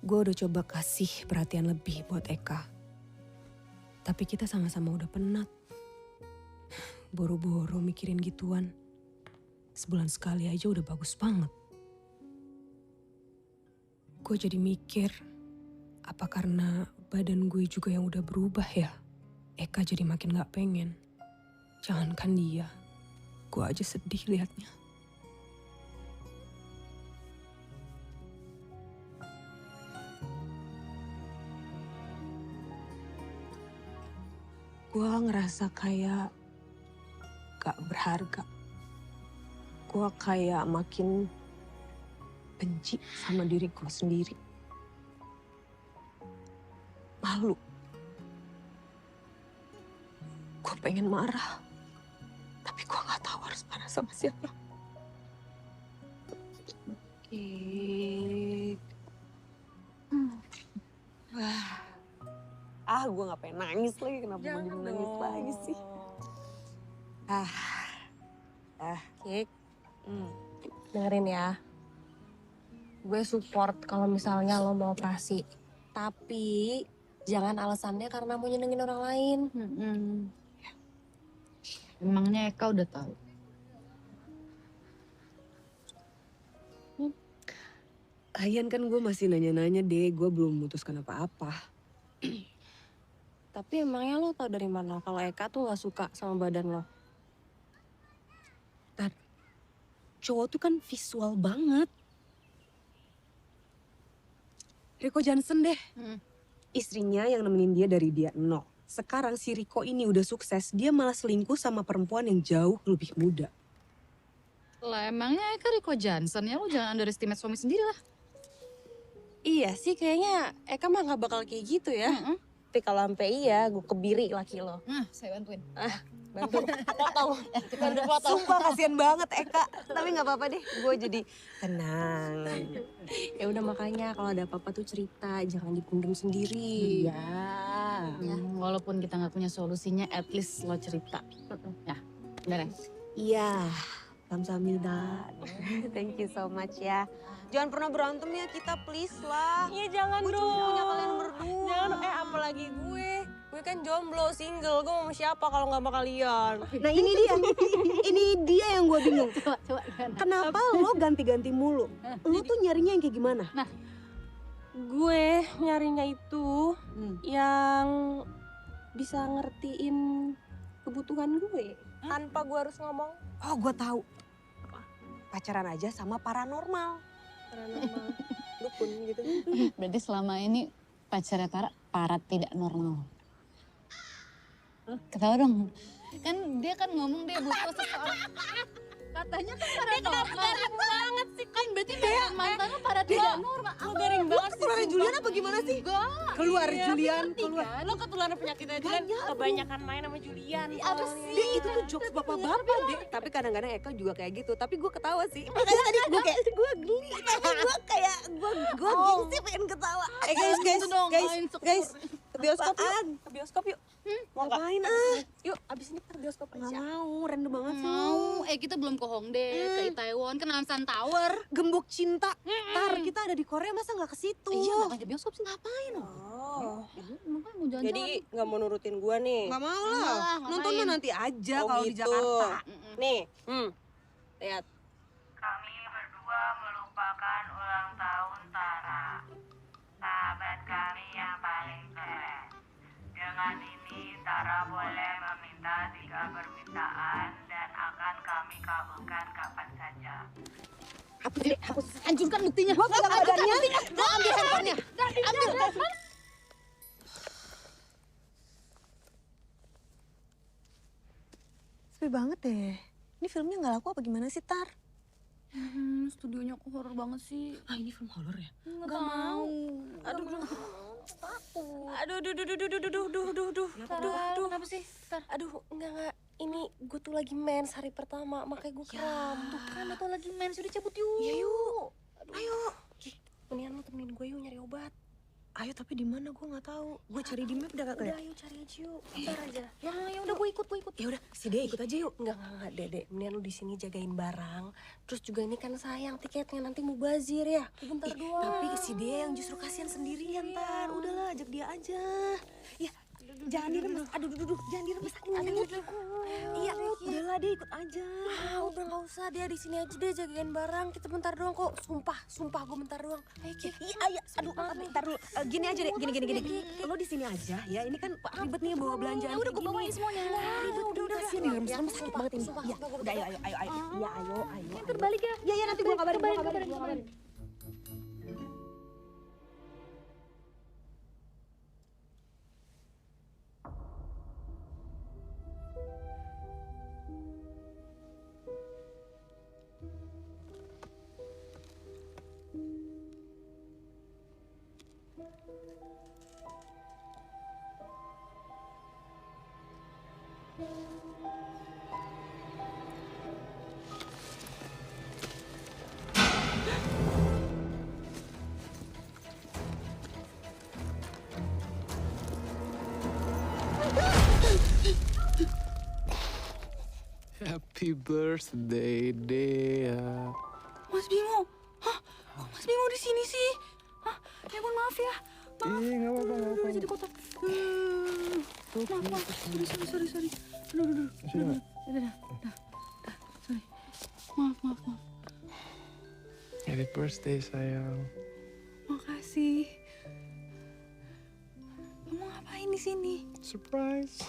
Gue udah coba kasih perhatian lebih buat Eka. Tapi kita sama-sama udah penat. Boro-boro mikirin gituan. Sebulan sekali aja udah bagus banget. Gue jadi mikir, apa karena badan gue juga yang udah berubah ya? Eka jadi makin gak pengen. Jangankan dia, gue aja sedih liatnya. Gue ngerasa kayak gak berharga. Gue kayak makin benci sama diri gue sendiri. Malu. Gue pengen marah. Tapi gue gak tahu harus marah sama siapa. Gue gak pengen nangis lagi. Kenapa mau nangis lagi sih? Kik, dengerin ya. Gue support kalau misalnya lo mau operasi. Tapi jangan alasannya karena mau nyenengin orang lain. Emangnya Eka udah tahu? Lagian kan gue masih nanya-nanya deh. Gue belum memutuskan apa-apa. Tapi emangnya lo tau dari mana kalau Eka tuh gak suka sama badan lo? Cowok tuh kan visual banget. Riko Johnson deh. Istrinya yang nemenin dia dari dia nol. Sekarang si Riko ini udah sukses, dia malah selingkuh sama perempuan yang jauh lebih muda. Lah emangnya Eka Riko Johnson ya, lu jangan underestimate suami sendiri lah. Iya sih, kayaknya Eka mah gak bakal kayak gitu ya. Tapi kalau sampai iya, gue kebiri laki lo. Nah, saya bantuin. Bantu potong. Bantu potong. Sumpah kasihan banget Eka. Tapi gak apa-apa deh, gue jadi tenang. Ya udah makanya kalau ada apa-apa tuh cerita, jangan dipendam sendiri. Iya. Walaupun kita nggak punya solusinya, at least lo cerita. Ya, bener ya? Iya. Kamsahamnida. Thank you so much ya. Jangan pernah berantem ya kita, please lah. Iya jangan Gue dong. cuma punya kalian berdua. Jangan, apalagi gue. Gue kan jomblo, single. Gue mau siapa kalau nggak sama kalian? Nah ini dia. Ini dia yang gue bingung. Coba. Kenapa lo ganti-ganti mulu? Lo tuh nyarinya yang kayak gimana? Nah, gue nyarinya itu yang bisa ngertiin kebutuhan gue. Tanpa gue harus ngomong. Oh gue tahu. Pacaran aja sama paranormal. Paranormal. Dukun gitu. berarti selama ini pacarnya para tidak normal. Ketawa dong. Kan dia kan ngomong dia butuh seseorang. Katanya kan paranormal. banget sih. Kan berarti mantannya para tidak normal. Lo garing banget sih. Ketularan Julian apa gimana sih? Keluar Julian, keluar. Lo ketularan penyakitnya Julian. Kebanyakan main sama Julian. Apa sih? Dek, itu tuh jokes bapak-bapak deh. Tapi kadang-kadang Eka juga kayak gitu. Tapi gue ketawa sih. Makanya tadi gue kayak, gue geli. Tapi gue kayak, gue gengsi pengen ketawa. Guys. Ke bioskop yuk. Ke bioskop yuk. Ngapain Yuk, abis ini ke bioskop aja. Gak mau, random banget sih. Mau. Kita belum ke Hongdae, ke Itaewon, ke Namsan Tower. Gembok cinta. Ntar kita ada di Korea masa gak ke situ? Iya, makanya ke bioskop sih ngapain? Makanya mau jalan-jalan. Jadi gak mau nurutin gue nih? Gak mau lah. Nontonnya nanti aja kalau di Jakarta. Nih, lihat. Kami berdua melupakan ulang tahun Tara. Sahabat ini Tara boleh meminta 3 permintaan dan akan kami kabulkan kapan saja. Hapus. Hancurkan buktinya. Gua pegang badannya. Gua ambil handphonenya. Ambil. Sepi banget deh. Ini filmnya nggak laku apa gimana sih, Tar? Studionya kok horor banget sih. Ah, ini film horor ya? Nggak mau. Aduh, kenapa sih? Aduh, enggak. Ini gue tuh lagi mens hari pertama, makanya gue kram. Tuh kan, atau lagi main, sudah cabut yuk. Iya yuk. Ayo. Mendingan lu temenin gue yuk nyari obat. Ayo, tapi di mana gue nggak tahu. Gue cari di map udah kagak Udah ya? ayo cari aja yuk. Bentar aja. Ya udah gue ikut. Ya udah, si Dea ikut aja yuk. Enggak, Dede. Mendingan lu di sini jagain barang. Terus juga ini kan sayang tiketnya nanti mubazir ya. Bentar doang. Tapi si Dea yang justru kasihan sendirian, Tar. Udahlah, ajak dia aja. Ya, jangan diremes. Aduh, jangan diremes. Iya, udahlah dia ikut aja. Udah nggak usah, dia di sini aja deh jagain barang. Kita bentar doang kok. Sumpah gue bentar doang. Iya. Aduh, bentar dulu. Gini aja deh, gini. Lo di sini aja ya. Ini kan ribet nih bawa belanjaan. Ya udah gue bawain semuanya. Udah sini diremes sakit banget ini. Iya, udah ayo. Iya, ayo. Ntar balik ya. Iya, nanti gue kabarin. Happy birthday, Dea. Mas Bimo, hah? Kok Mas Bimo di sini sih? Hah? Ya ampun, maaf ya. Maaf. Nggak apa-apa. Jadi kotor. Maaf. Sorry. Aduh. Udah. Sorry. Maaf. Happy birthday, sayang. Makasih. Kamu ngapain di sini? Surprise.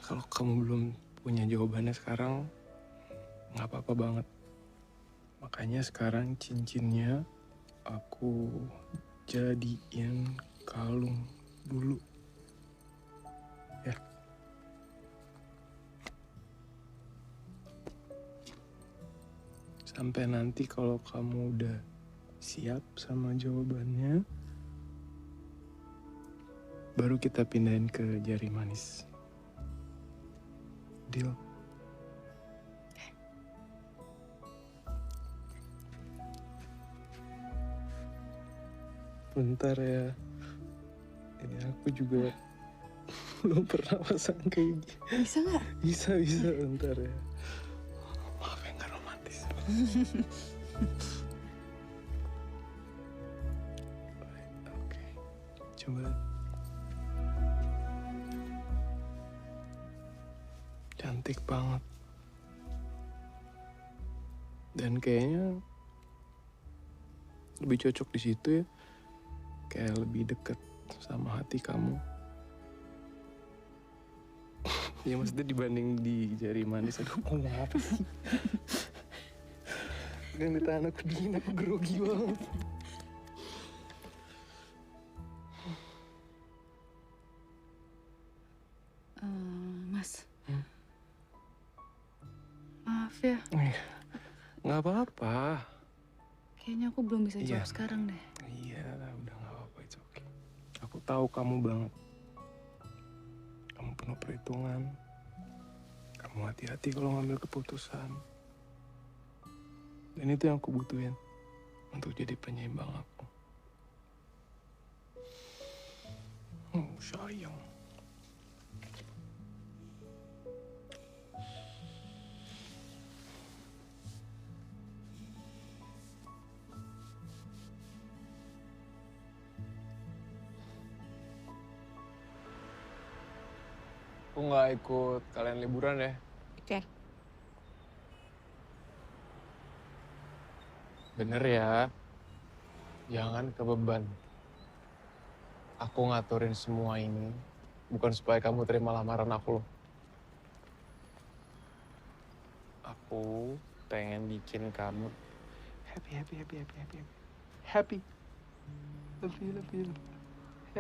Kalau kamu belum punya jawabannya sekarang, nggak apa-apa banget. Makanya sekarang cincinnya aku jadiin kalung dulu. Ya. Sampai nanti kalau kamu udah siap sama jawabannya, baru kita pindahin ke jari manis. Deal. Bentar ya. Ini aku juga belum pernah pasang kayak gini. Bisa nggak? Bisa, bentar ya. Maaf ya nggak romantis. Oke. Coba. Cantik banget. Dan kayaknya lebih cocok di situ ya. Kayak lebih deket sama hati kamu. Ya maksudnya dibanding di jari manis. Aduh, ngomong apa sih? Kan ditahan aku dingin, aku grogi banget. Mas. Maaf ya. Nggak apa-apa. Kayaknya aku belum bisa jawab Iya. sekarang deh. Iya, udah nggak apa-apa, it's okay. Aku tahu kamu banget. Kamu penuh perhitungan. Kamu hati-hati kalau ngambil keputusan. Dan itu yang aku butuhin untuk jadi penyeimbang aku. Sayang. Aku nggak ikut kalian liburan ya. Oke. Bener ya. Jangan kebeban. Aku ngaturin semua ini bukan supaya kamu terima lamaran aku loh. Aku pengen bikin kamu happy. Happy. Lebih.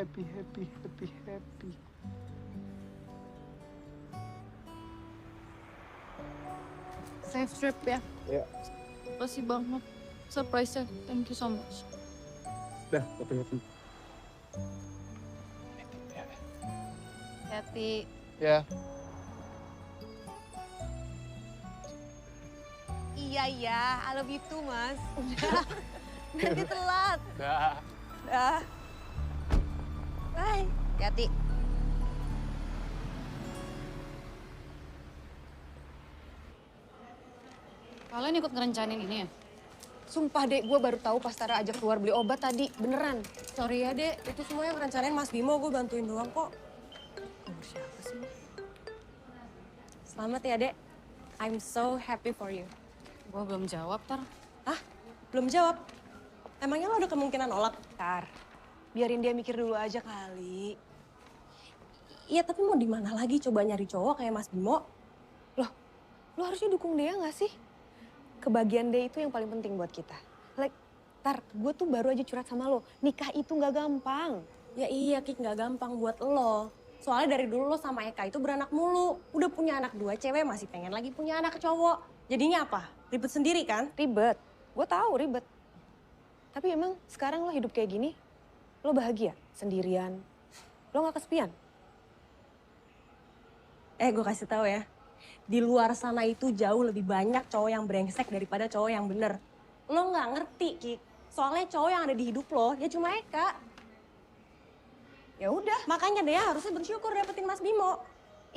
Happy. Safe trip ya. Ya. Makasih banget. Surprise-nya. Thank you so much. Dah, happy. Hati. Ya. Iya, I love you too, Mas. Udah, nanti telat. Dah. Dah. Bye. Hati. Kalian ikut ngerencanain ini ya? Sumpah dek, gue baru tahu pas Tara ajak keluar beli obat tadi, beneran. Sorry ya dek, itu semua yang rencanain Mas Bimo, gue bantuin doang kok. Nomor siapa sih? Selamat ya dek, I'm so happy for you. Gue belum jawab, Tar. Hah? Belum jawab? Emangnya lo ada kemungkinan nolak? Tar, biarin dia mikir dulu aja kali. Iya tapi mau di mana lagi coba nyari cowok kayak Mas Bimo? Loh, lo harusnya dukung dia gak sih? Kebahagiaan dia itu yang paling penting buat kita. Like, Tar, gue tuh baru aja curhat sama lo. Nikah itu gak gampang. Ya iya, Kik, gak gampang buat lo. Soalnya dari dulu lo sama Eka itu beranak mulu. Udah punya anak 2 cewek, masih pengen lagi punya anak cowok. Jadinya apa? Ribet sendiri kan? Ribet. Gue tahu ribet. Tapi emang sekarang lo hidup kayak gini, lo bahagia? Sendirian? Lo gak kesepian? Gue kasih tahu ya. Di luar sana itu jauh lebih banyak cowok yang brengsek daripada cowok yang bener. Lo nggak ngerti, Kik. Soalnya cowok yang ada di hidup lo ya cuma Eka. Ya udah, makanya dia harusnya bersyukur dapetin Mas Bimo.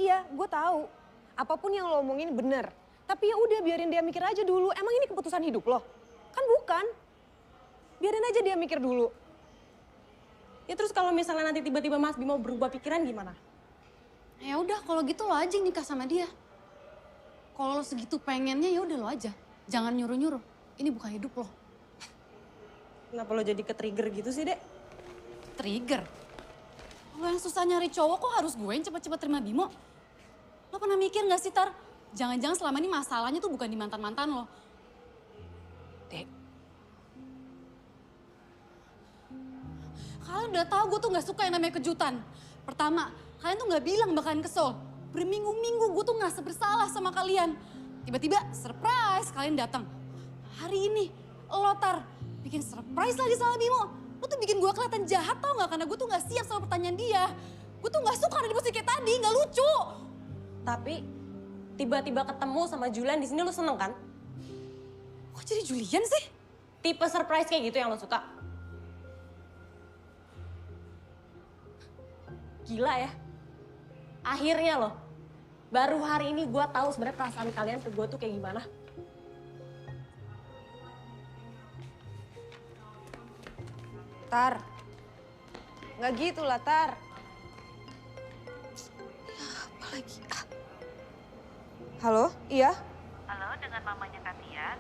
Iya, gue tahu. Apapun yang lo omongin bener. Tapi ya udah biarin dia mikir aja dulu. Emang ini keputusan hidup lo? Kan bukan. Biarin aja dia mikir dulu. Ya terus kalau misalnya nanti tiba-tiba Mas Bimo berubah pikiran gimana? Ya udah, kalau gitu lo aja yang nikah sama dia. Kalau lo segitu pengennya ya udah lo aja. Jangan nyuruh-nyuruh. Ini bukan hidup lo. Kenapa lo jadi ke-trigger gitu sih, Dek? Trigger? Lo yang susah nyari cowok kok harus gue yang cepet-cepet terima Bimo? Lo pernah mikir gak sih, Tar? Jangan-jangan selama ini masalahnya tuh bukan di mantan-mantan lo. Dek. Kalian udah tahu gue tuh gak suka yang namanya kejutan. Pertama, kalian tuh gak bilang bakalan kesel. Berminggu-minggu gue tuh ngerasa bersalah sama kalian. Tiba-tiba surprise kalian datang. Hari ini lo Tar bikin surprise lagi sama Bimo. Lo tuh bikin gue kelihatan jahat tau gak? Karena gue tuh gak siap sama pertanyaan dia. Gue tuh gak suka ada di posisi kayak tadi, gak lucu. Tapi tiba-tiba ketemu sama Julian di sini lo seneng kan? Kok jadi Julian sih? Tipe surprise kayak gitu yang lo suka? Gila ya. Akhirnya loh, baru hari ini gue tahu sebenarnya perasaan kalian ke gue tuh kayak gimana. Tar, nggak gitu lah Tar. Apa lagi? Halo, iya? Halo, dengan mamanya Katia?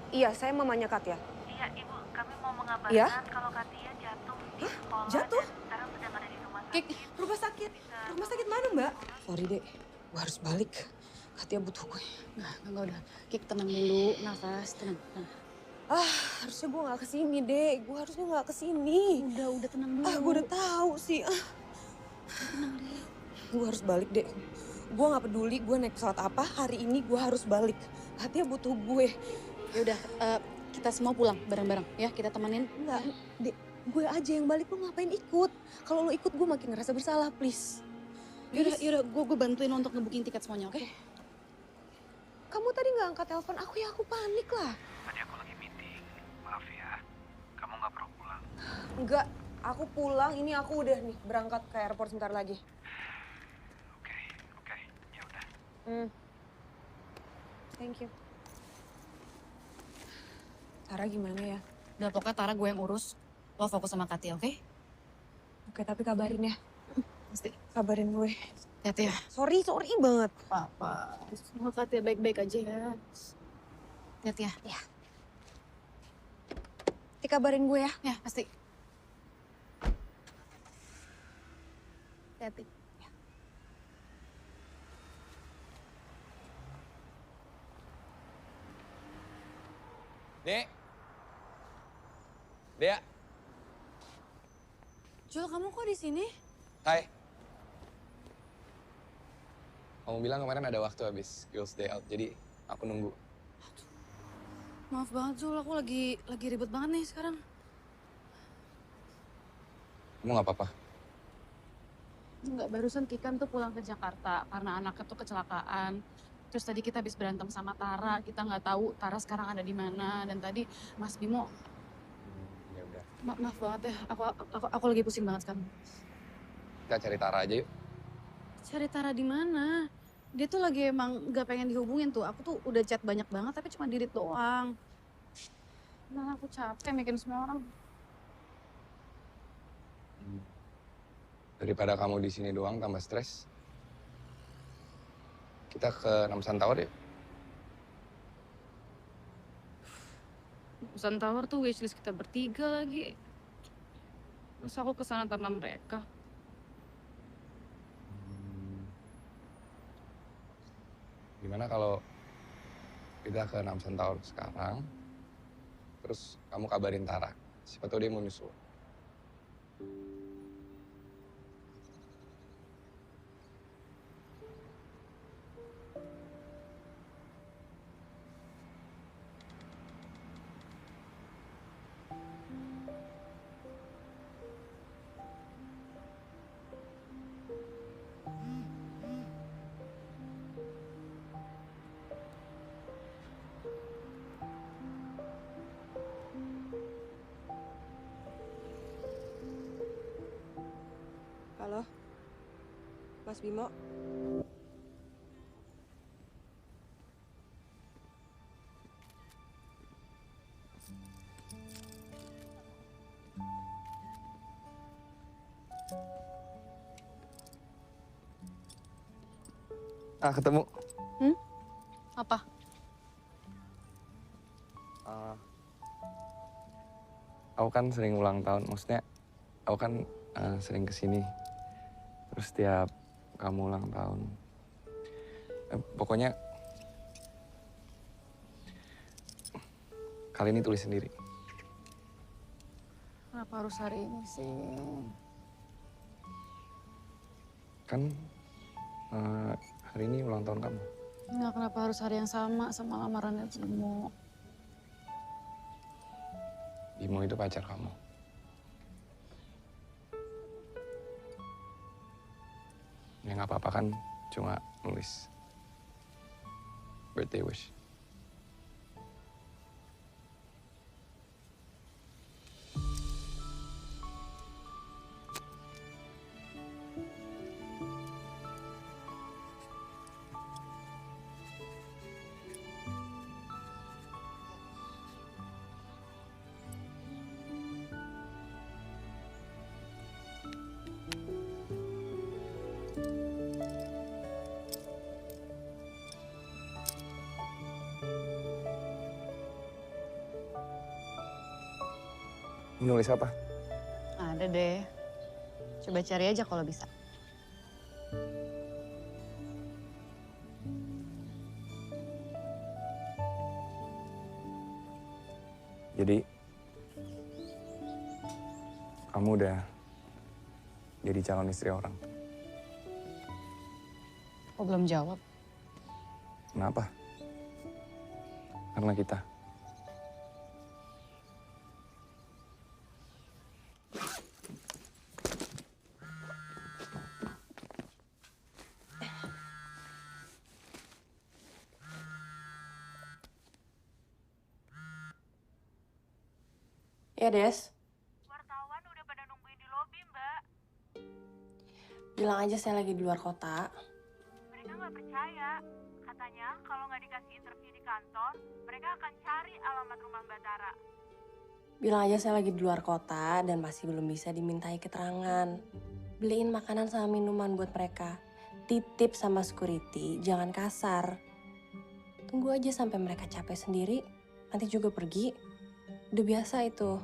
Iya, saya mamanya Katya. Iya, Ibu. Kami mau mengabarkan Iya? kalau Katia jatuh di sekolah Jatuh? dan sekarang sedang ada di rumah sakit. Kik, rumah sakit? Rumah sakit mana, Mbak? Sorry, Dek. Gue harus balik. Katya butuh gue. Enggak udah. Kik tenang dulu, nafas, tenang. Harusnya gue gak kesini, Dek. Gue harusnya gak kesini. Udah tenang dulu. Gue udah tahu sih. Tenang deh. Gue harus balik, Dek. Gue gak peduli gue naik pesawat apa, hari ini gue harus balik. Katya butuh gue. Ya udah, kita semua pulang bareng-bareng ya. Kita temenin. Enggak, Dek. Gue aja yang balik, lo ngapain ikut? Kalau lo ikut gue makin ngerasa bersalah, please. Yaudah, gue bantuin lo untuk ngebukin tiket semuanya, oke? Kamu tadi gak angkat telepon aku ya, aku panik lah. Tadi aku lagi Enggak, aku pulang. Ini aku udah nih berangkat ke airport sebentar lagi. Oke, ya udah. Thank you. Tara gimana ya? Udah pokoknya Tara gue yang urus. Lo fokus sama Katia, oke? Oke, tapi kabarin ya. Pasti. Kabarin gue. Hati ya. Sorry banget. Apa? Semua Katia baik-baik aja ya. Hati ya. Ya. Nanti kabarin gue ya. Ya, pasti. Hati. Dek. Dea. Jul, kamu kok di sini? Hai. Kamu bilang kemarin ada waktu habis girls day out, jadi aku nunggu. Maaf banget Jul, aku lagi ribet banget nih sekarang. Kamu nggak apa-apa? Enggak, barusan Kikan tuh pulang ke Jakarta karena anaknya tuh kecelakaan. Terus tadi kita habis berantem sama Tara, kita nggak tahu Tara sekarang ada di mana. Dan tadi Mas Bimo, Ya udah. maaf banget ya, aku lagi pusing banget sekarang. Kita cari Tara aja yuk. Cari Tara di mana? Dia tuh lagi emang nggak pengen dihubungin tuh. Aku tuh udah chat banyak banget tapi cuma delete doang. Malah aku capek mikirin semua orang. Daripada kamu di sini doang tambah stres, kita ke Namsan Tower yuk. Namsan Tower tuh wishlist kita bertiga lagi. Terus aku kesana tanpa mereka. Gimana kalau kita ke Namsan Tower sekarang, terus kamu kabarin Tara. Siapa tahu dia mau nyusul. Halo, Mas Bimo. Ketemu. Apa? Aku kan sering ulang tahun, maksudnya aku kan sering kesini. Terus tiap kamu ulang tahun, pokoknya kali ini tulis sendiri. Kenapa harus hari ini sih? Kan hari ini ulang tahun kamu. Nggak, kenapa harus hari yang sama lamarannya Bimo? Bimo itu pacar kamu. Ya nggak apa-apa kan, cuma nulis birthday wish. Nulis apa? Ada deh. Coba cari aja kalau bisa. Jadi, kamu udah jadi calon istri orang. Kok belum jawab? Kenapa? Karena kita. Ya, Des. Wartawan Bilang aja saya lagi di luar kota. Mereka nggak percaya. Katanya kalau nggak dikasih interview di kantor, mereka akan cari alamat rumah Mbak Tara. Bilang aja saya lagi di luar kota dan masih belum bisa dimintai keterangan. Beliin makanan sama minuman buat mereka. Titip sama security, jangan kasar. Tunggu aja sampai mereka capek sendiri, nanti juga pergi. Udah biasa itu.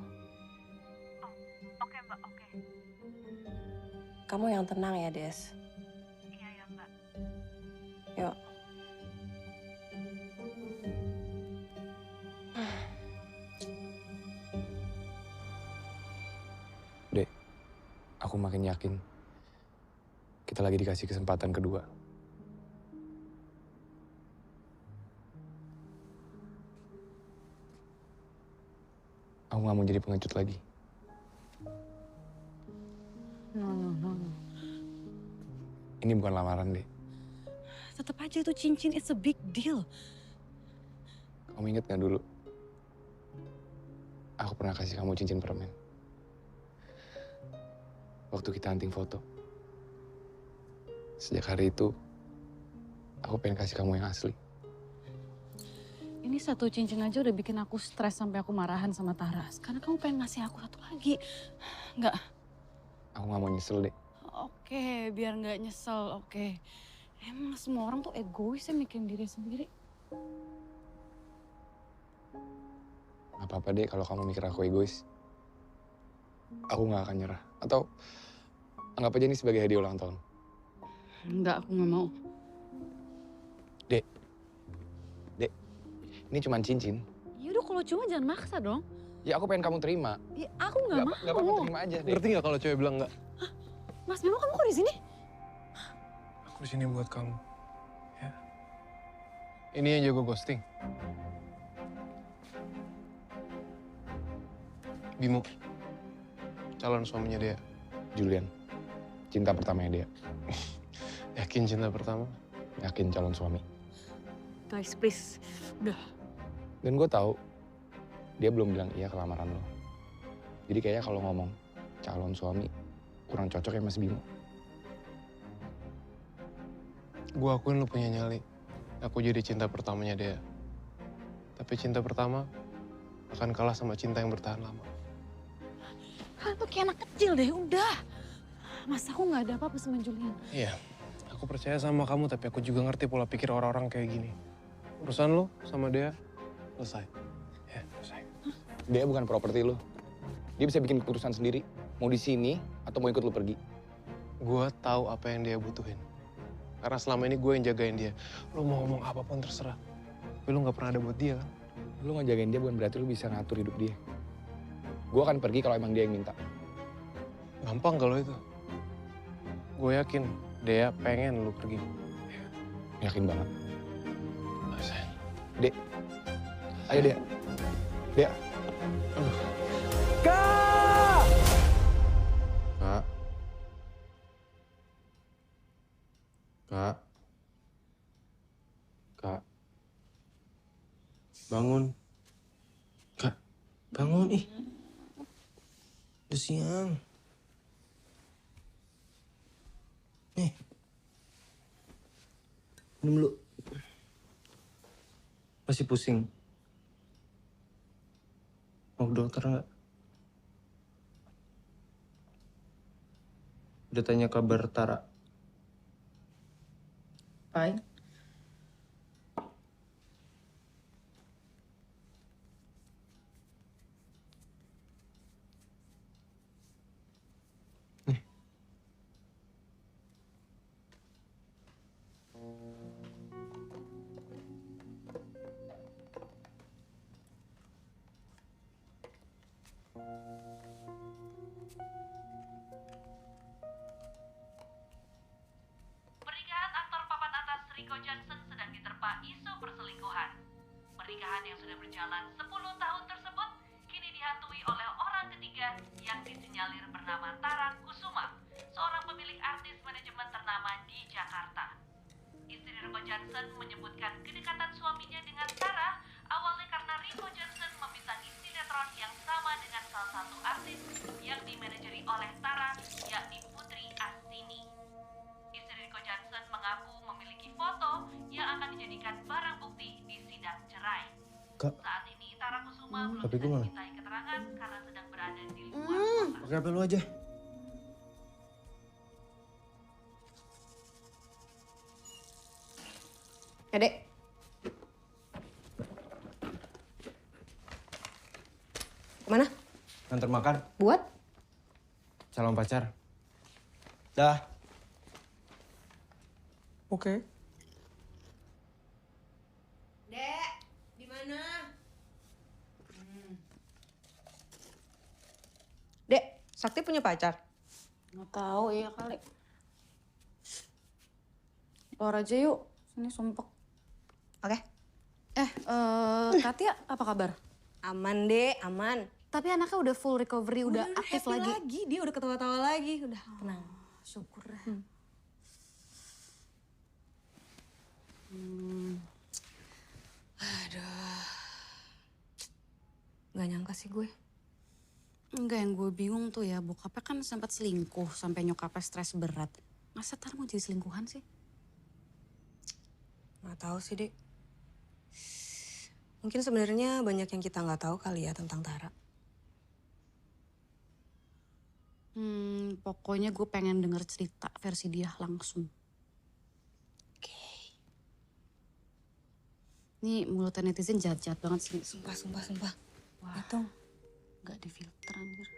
Oke Mbak, oke. Kamu yang tenang ya, Des. Iya ya Mbak. Yuk. Dek, aku makin yakin kita lagi dikasih kesempatan kedua. Aku gak mau jadi pengecut lagi. No. Ini bukan lamaran, Dek. Tetap aja itu cincin, it's a big deal. Kamu inget gak dulu? Aku pernah kasih kamu cincin permen. Waktu kita hunting foto. Sejak hari itu, aku pengen kasih kamu yang asli. Ini satu cincin aja udah bikin aku stres sampai aku marahan sama Taras. Karena kamu pengen ngasih aku satu lagi. Enggak. Aku gak mau nyesel, Dek. Oke, biar nggak nyesel, oke. Emang semua orang tuh egois ya mikirin diri sendiri. Gak apa-apa, Dek, kalau kamu mikir aku egois. Aku gak akan nyerah. Atau anggap aja ini sebagai hadiah ulang tahun. Enggak, aku nggak mau. Dek, ini cuma cincin. Yaudah kalau cuma jangan maksa dong. Ya aku pengen kamu terima. Ya aku nggak mau. Gak apa-apa, terima aja, Dek. Ngerti nggak kalau cewek bilang nggak? Mas, memang kamu kok di sini? Aku di sini buat kamu. Ya. Ini yang jago ghosting. Bimo, calon suaminya dia. Julian, cinta pertamanya dia. Yakin cinta pertama? Yakin calon suami. Guys, please. Udah. Dan gue tahu dia belum bilang iya ke lamaran lo. Jadi kayaknya kalau ngomong calon suami kurang cocok ya Mas Bimo. Gue akuin lu punya nyali. Aku jadi cinta pertamanya dia. Tapi cinta pertama akan kalah sama cinta yang bertahan lama. Kalian tuh kayak anak kecil deh, udah. Mas, aku nggak ada apa-apa sama Julian. Iya, aku percaya sama kamu tapi aku juga ngerti pola pikir orang-orang kayak gini. Urusan lu sama dia selesai. Ya, selesai. Dia bukan properti lo. Dia bisa bikin keputusan sendiri. Mau di sini atau mau ikut lo pergi. Gue tahu apa yang dia butuhin. Karena selama ini gue yang jagain dia. Lu mau ngomong apapun terserah. Tapi lu gak pernah ada buat dia kan? Lu ngejagain dia bukan berarti lu bisa ngatur hidup dia. Gue akan pergi kalau emang dia yang minta. Gampang kalau itu. Gue yakin dia pengen lu pergi. Yakin banget. Ayo sayang. Dek. Ayo Dek. Dek. Kak! Kak. Kak. Kak. Bangun. Kak, bangun ih. Udah siang. Nih. Minum dulu. Masih pusing? Mau ke dokter nggak? Udah tanya kabar Tara? Fine. Pernikahan aktor papan atas Rico Johnson sedang diterpa isu perselingkuhan. Pernikahan yang sudah berjalan 10 tahun tersebut kini dihantui oleh orang ketiga yang disinyalir bernama Tara Kusuma, seorang pemilik artis manajemen ternama di Jakarta. Istri Rico Johnson menyebutkan kedekatan suaminya dengan Tara awalnya karena Rico Johnson membintangi sinetron yang sama dengan salah satu artis yang dimanajeri oleh Tara, yakni Putri Astini. dijadikan barang bukti di sidang cerai. Kak. Saat ini Tara Kusuma belum Tapi bisa gue mana? dimintai keterangan karena sedang berada di luar kota. Pakai HP lu aja. Dek. Kemana? Nganter makan. Buat? Calon pacar. Dah. Oke. Dek, di mana? Dek, Sakti punya pacar? Nggak tahu ya kali. Keluar aja yuk, sini sumpek. Oke. Katia apa kabar? Aman, Dek, aman. Tapi anaknya udah full recovery, udah aktif happy lagi. Dia udah ketawa-tawa lagi, udah tenang. Syukur dah. Aduh. Gak nyangka sih gue. Enggak, yang gue bingung tuh ya, bokapnya kan sempat selingkuh sampai nyokapnya stres berat. Masa Tara mau jadi selingkuhan sih? Gak tahu sih, Dek. Mungkin sebenarnya banyak yang kita nggak tahu kali ya tentang Tara. Pokoknya gue pengen denger cerita versi dia langsung. Oke. Nih mulutnya netizen jahat-jahat banget sih. Sumpah. Wah, Itu. gak difilter anjir.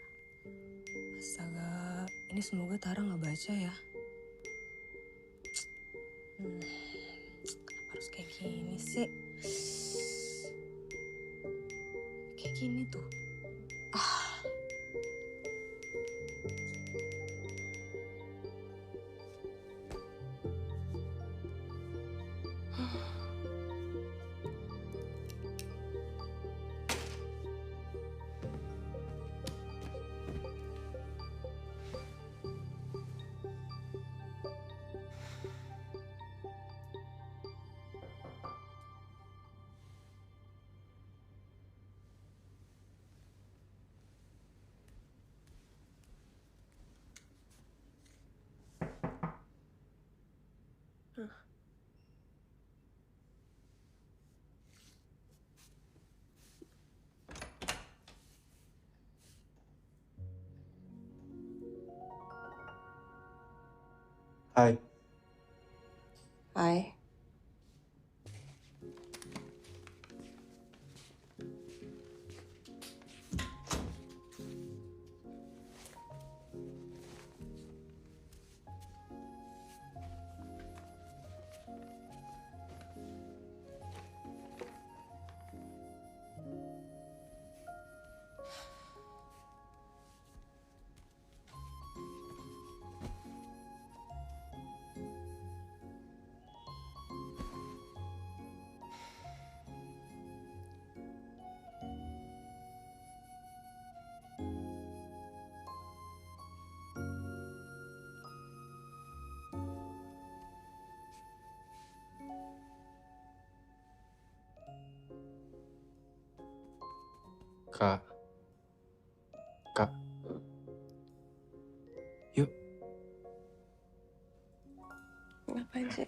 Astaga, ini semoga Tara nggak baca ya. Kenapa harus kayak gini sih? Kayak gini tuh. Hai. Hai. Kak. Kak. Yuk. Ngapain sih?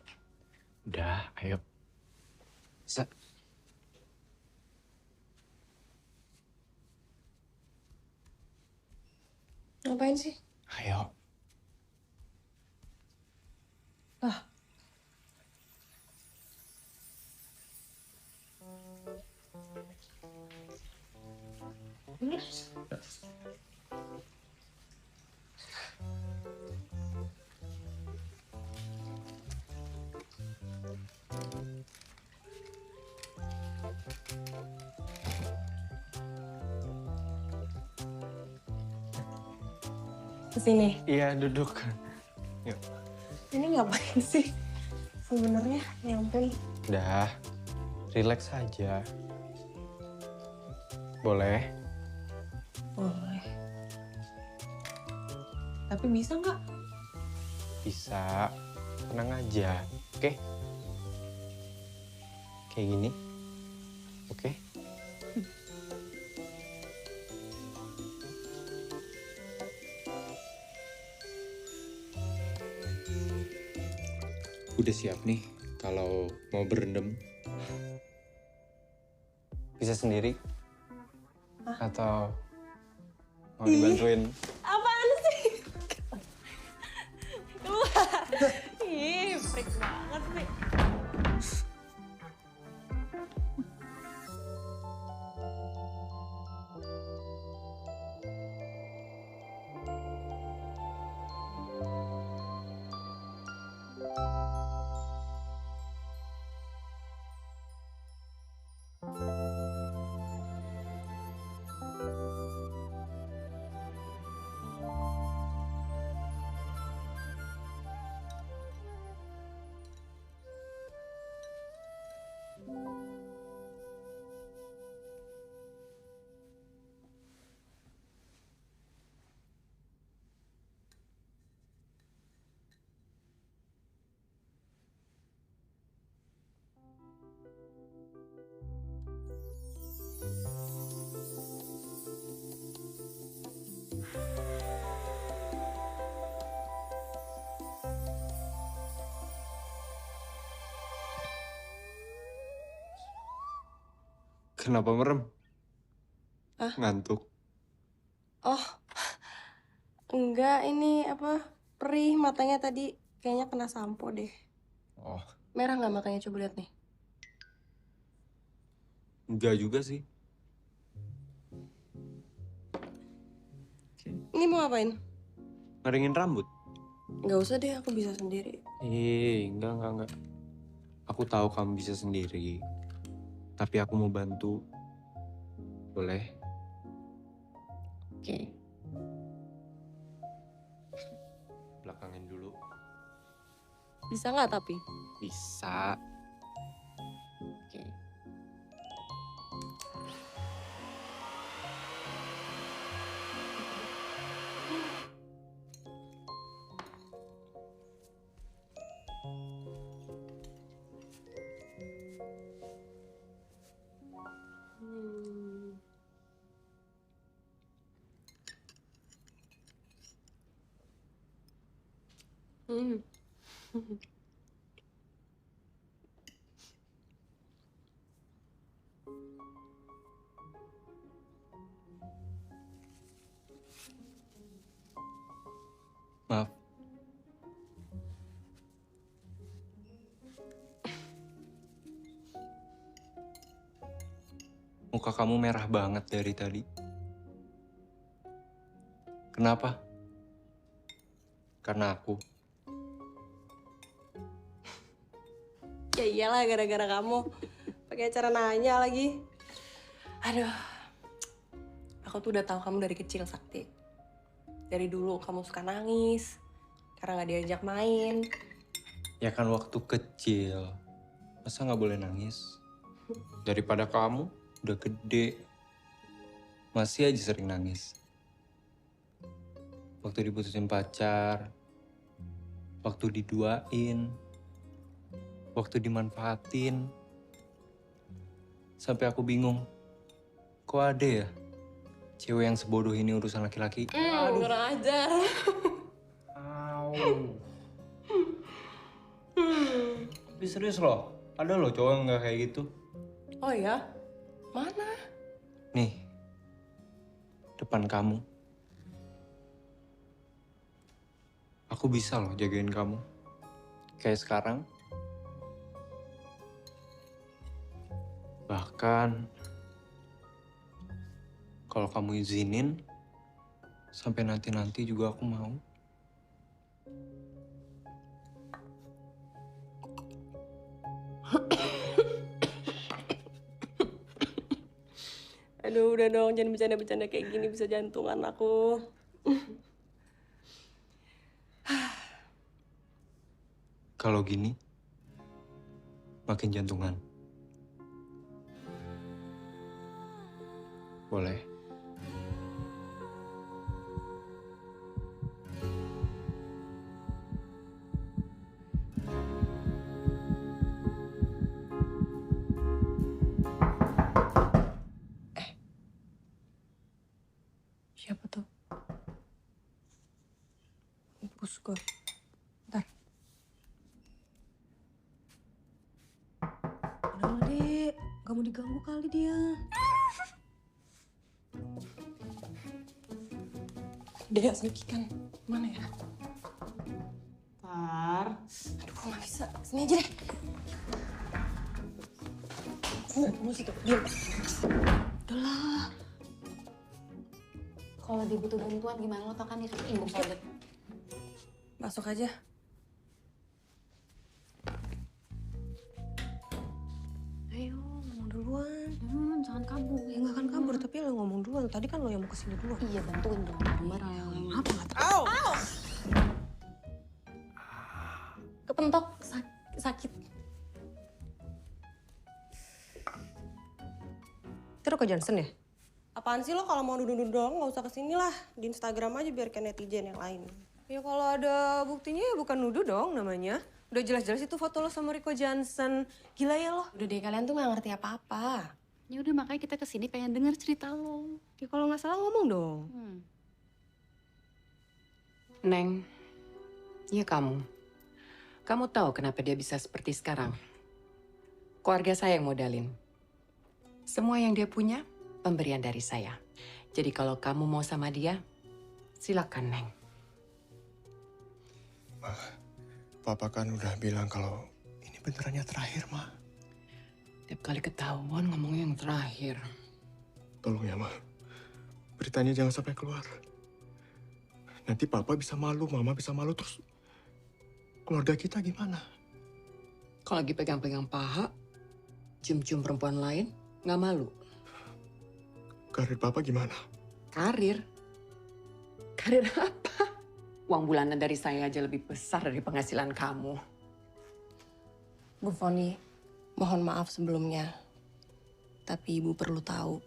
Udah, ayo. Bisa. Ngapain sih? Ayo. Lah. Kesini. Iya, duduk. Yuk. Ini ngapain sih? Sebenarnya nyampe. Udah, relax aja. Boleh? Boleh. Tapi bisa nggak? Bisa. Tenang aja, oke? Kayak gini, oke? Udah siap nih Kalau mau berendam, bisa sendiri? Atau mau dibantuin? Apaan sih? Keluar. Ih, freak banget sih. Kenapa merem? Hah? Ngantuk. Oh, enggak ini apa? Perih matanya tadi kayaknya kena sampo deh. Oh, Merah nggak matanya? Coba lihat nih. enggak juga sih. Ini mau ngapain? Ngeringin rambut. Nggak usah deh, aku bisa sendiri. Enggak. Aku tahu kamu bisa sendiri. Tapi aku mau bantu. Boleh? Oke. Belakangin dulu. Bisa nggak tapi? Bisa. Oke. Hmm. Maaf. Muka kamu merah banget dari tadi. Kenapa? Karena aku. Ya iyalah gara-gara kamu. Pakai cara nanya lagi. Aduh. Aku tuh udah tahu kamu dari kecil, Sakti. Dari dulu kamu suka nangis karena nggak diajak main. Ya kan waktu kecil. Masa nggak boleh nangis? Daripada kamu udah gede. Masih aja sering nangis. Waktu diputusin pacar. Waktu diduain. Waktu dimanfaatin. Sampai aku bingung. Kok ada ya cewek yang sebodoh ini urusan laki-laki? Kurang ajar. Tapi serius loh, ada loh cowok yang nggak kayak gitu. Oh ya? Mana? Nih, depan kamu. Aku bisa loh jagain kamu. Kayak sekarang. Bahkan, kalau kamu izinin, sampai nanti-nanti juga aku mau. Aduh, udah dong, jangan bercanda-bercanda kayak gini, bisa jantungan aku. Kalau gini, makin jantungan. Boleh? Siapa tuh? Bos gue. Bentar. Gak mau diganggu kali dia. Dea sama Kikan, mana ya? Tar. Aduh, gue gak bisa. Sini aja deh. Tunggu situ, diam. Udahlah. Kalau dia butuh bantuan gimana lo tau kan dia ibu sobat. Masuk aja. Ayo, ngomong duluan. Jangan kabur. Ya nggak akan kabur, tapi lo ngomong duluan. Tadi kan lo yang mau kesini duluan. Iya, bantuin dong. Apa nggak tahu? Kepentok, sakit. Itu Riko Johnson ya? Apaan sih lo kalau mau duduk-duduk doang nggak usah kesini lah. Di Instagram aja biar kayak netizen yang lain. Ya kalau ada buktinya ya bukan nuduh dong namanya. Udah jelas-jelas itu foto lo sama Riko Johnson. Gila ya lo. Udah deh, kalian tuh nggak ngerti apa-apa. Ya udah makanya kita kesini pengen denger cerita lo. Ya kalau nggak salah ngomong dong. Neng, ya kamu. Kamu tahu kenapa dia bisa seperti sekarang? Keluarga saya yang modalin. Semua yang dia punya, pemberian dari saya. Jadi kalau kamu mau sama dia, silakan, Neng. Ma, Papa kan udah bilang kalau ini benerannya terakhir, Ma. Tiap kali ketahuan ngomongnya yang terakhir. Tolong ya, Ma. Beritanya jangan sampai keluar. Nanti Papa bisa malu, Mama bisa malu, terus keluarga kita gimana? Kalau lagi pegang-pegang paha, cium-cium perempuan lain, nggak malu. Karir Papa gimana? Karir? Karir apa? Uang bulanan dari saya aja lebih besar dari penghasilan kamu. Bu Foni, mohon maaf sebelumnya. Tapi Ibu perlu tahu,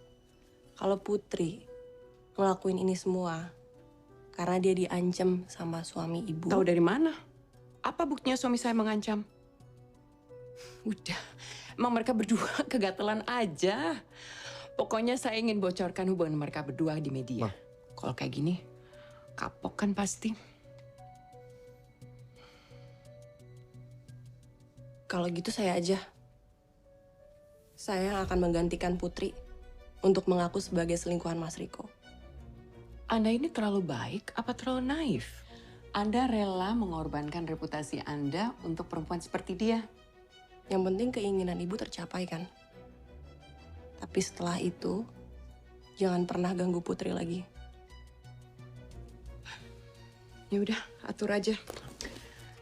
kalau Putri ngelakuin ini semua karena dia diancam sama suami Ibu. Tahu dari mana? Apa buktinya suami saya mengancam? Udah, emang mereka berdua kegatelan aja. Pokoknya saya ingin bocorkan hubungan mereka berdua di media. Kalau kayak gini, kapok kan pasti. Kalau gitu saya aja. Saya akan menggantikan Putri untuk mengaku sebagai selingkuhan Mas Riko. Anda ini terlalu baik apa terlalu naif? Anda rela mengorbankan reputasi Anda untuk perempuan seperti dia? Yang penting keinginan Ibu tercapai kan? Tapi setelah itu, jangan pernah ganggu Putri lagi. Ya udah, atur aja.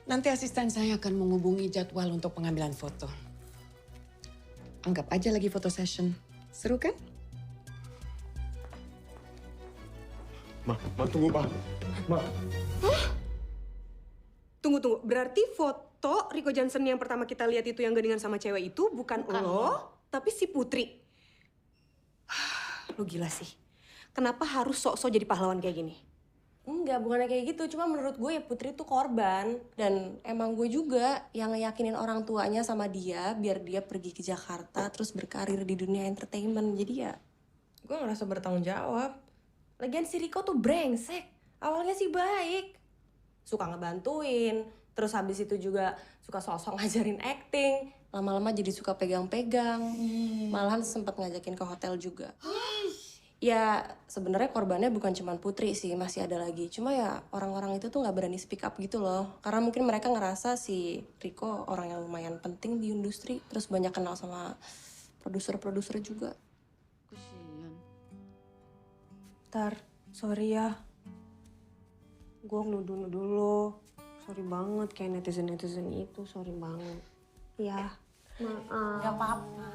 Nanti asisten saya akan menghubungi jadwal untuk pengambilan foto. Anggap aja lagi foto session. Seru kan? Ma tunggu, Ma. Ma. Tunggu. Berarti foto Riko Johnson yang pertama kita lihat itu yang gandengan sama cewek itu bukan lo, tapi si Putri. Lo gila sih. Kenapa harus sok-sok jadi pahlawan kayak gini? Enggak, bukannya kayak gitu. Cuma menurut gue ya Putri tuh korban. Dan emang gue juga yang ngeyakinin orang tuanya sama dia biar dia pergi ke Jakarta terus berkarir di dunia entertainment. Jadi ya gue ngerasa bertanggung jawab. Lagian si Riko tuh brengsek. Awalnya sih baik. Suka ngebantuin. Terus habis itu juga suka sosok ngajarin acting. Lama-lama jadi suka pegang-pegang. Malahan sempat ngajakin ke hotel juga. Ya sebenarnya korbannya bukan cuma Putri sih, masih ada lagi. Cuma ya orang-orang itu tuh nggak berani speak up gitu loh. Karena mungkin mereka ngerasa si Riko orang yang lumayan penting di industri. Terus banyak kenal sama produser-produser juga. Kasian. Tar, sorry ya. Gue nuduh-nuduh lo. Sorry banget kayak netizen-netizen itu, sorry banget. Ya, maaf. Gak apa-apa.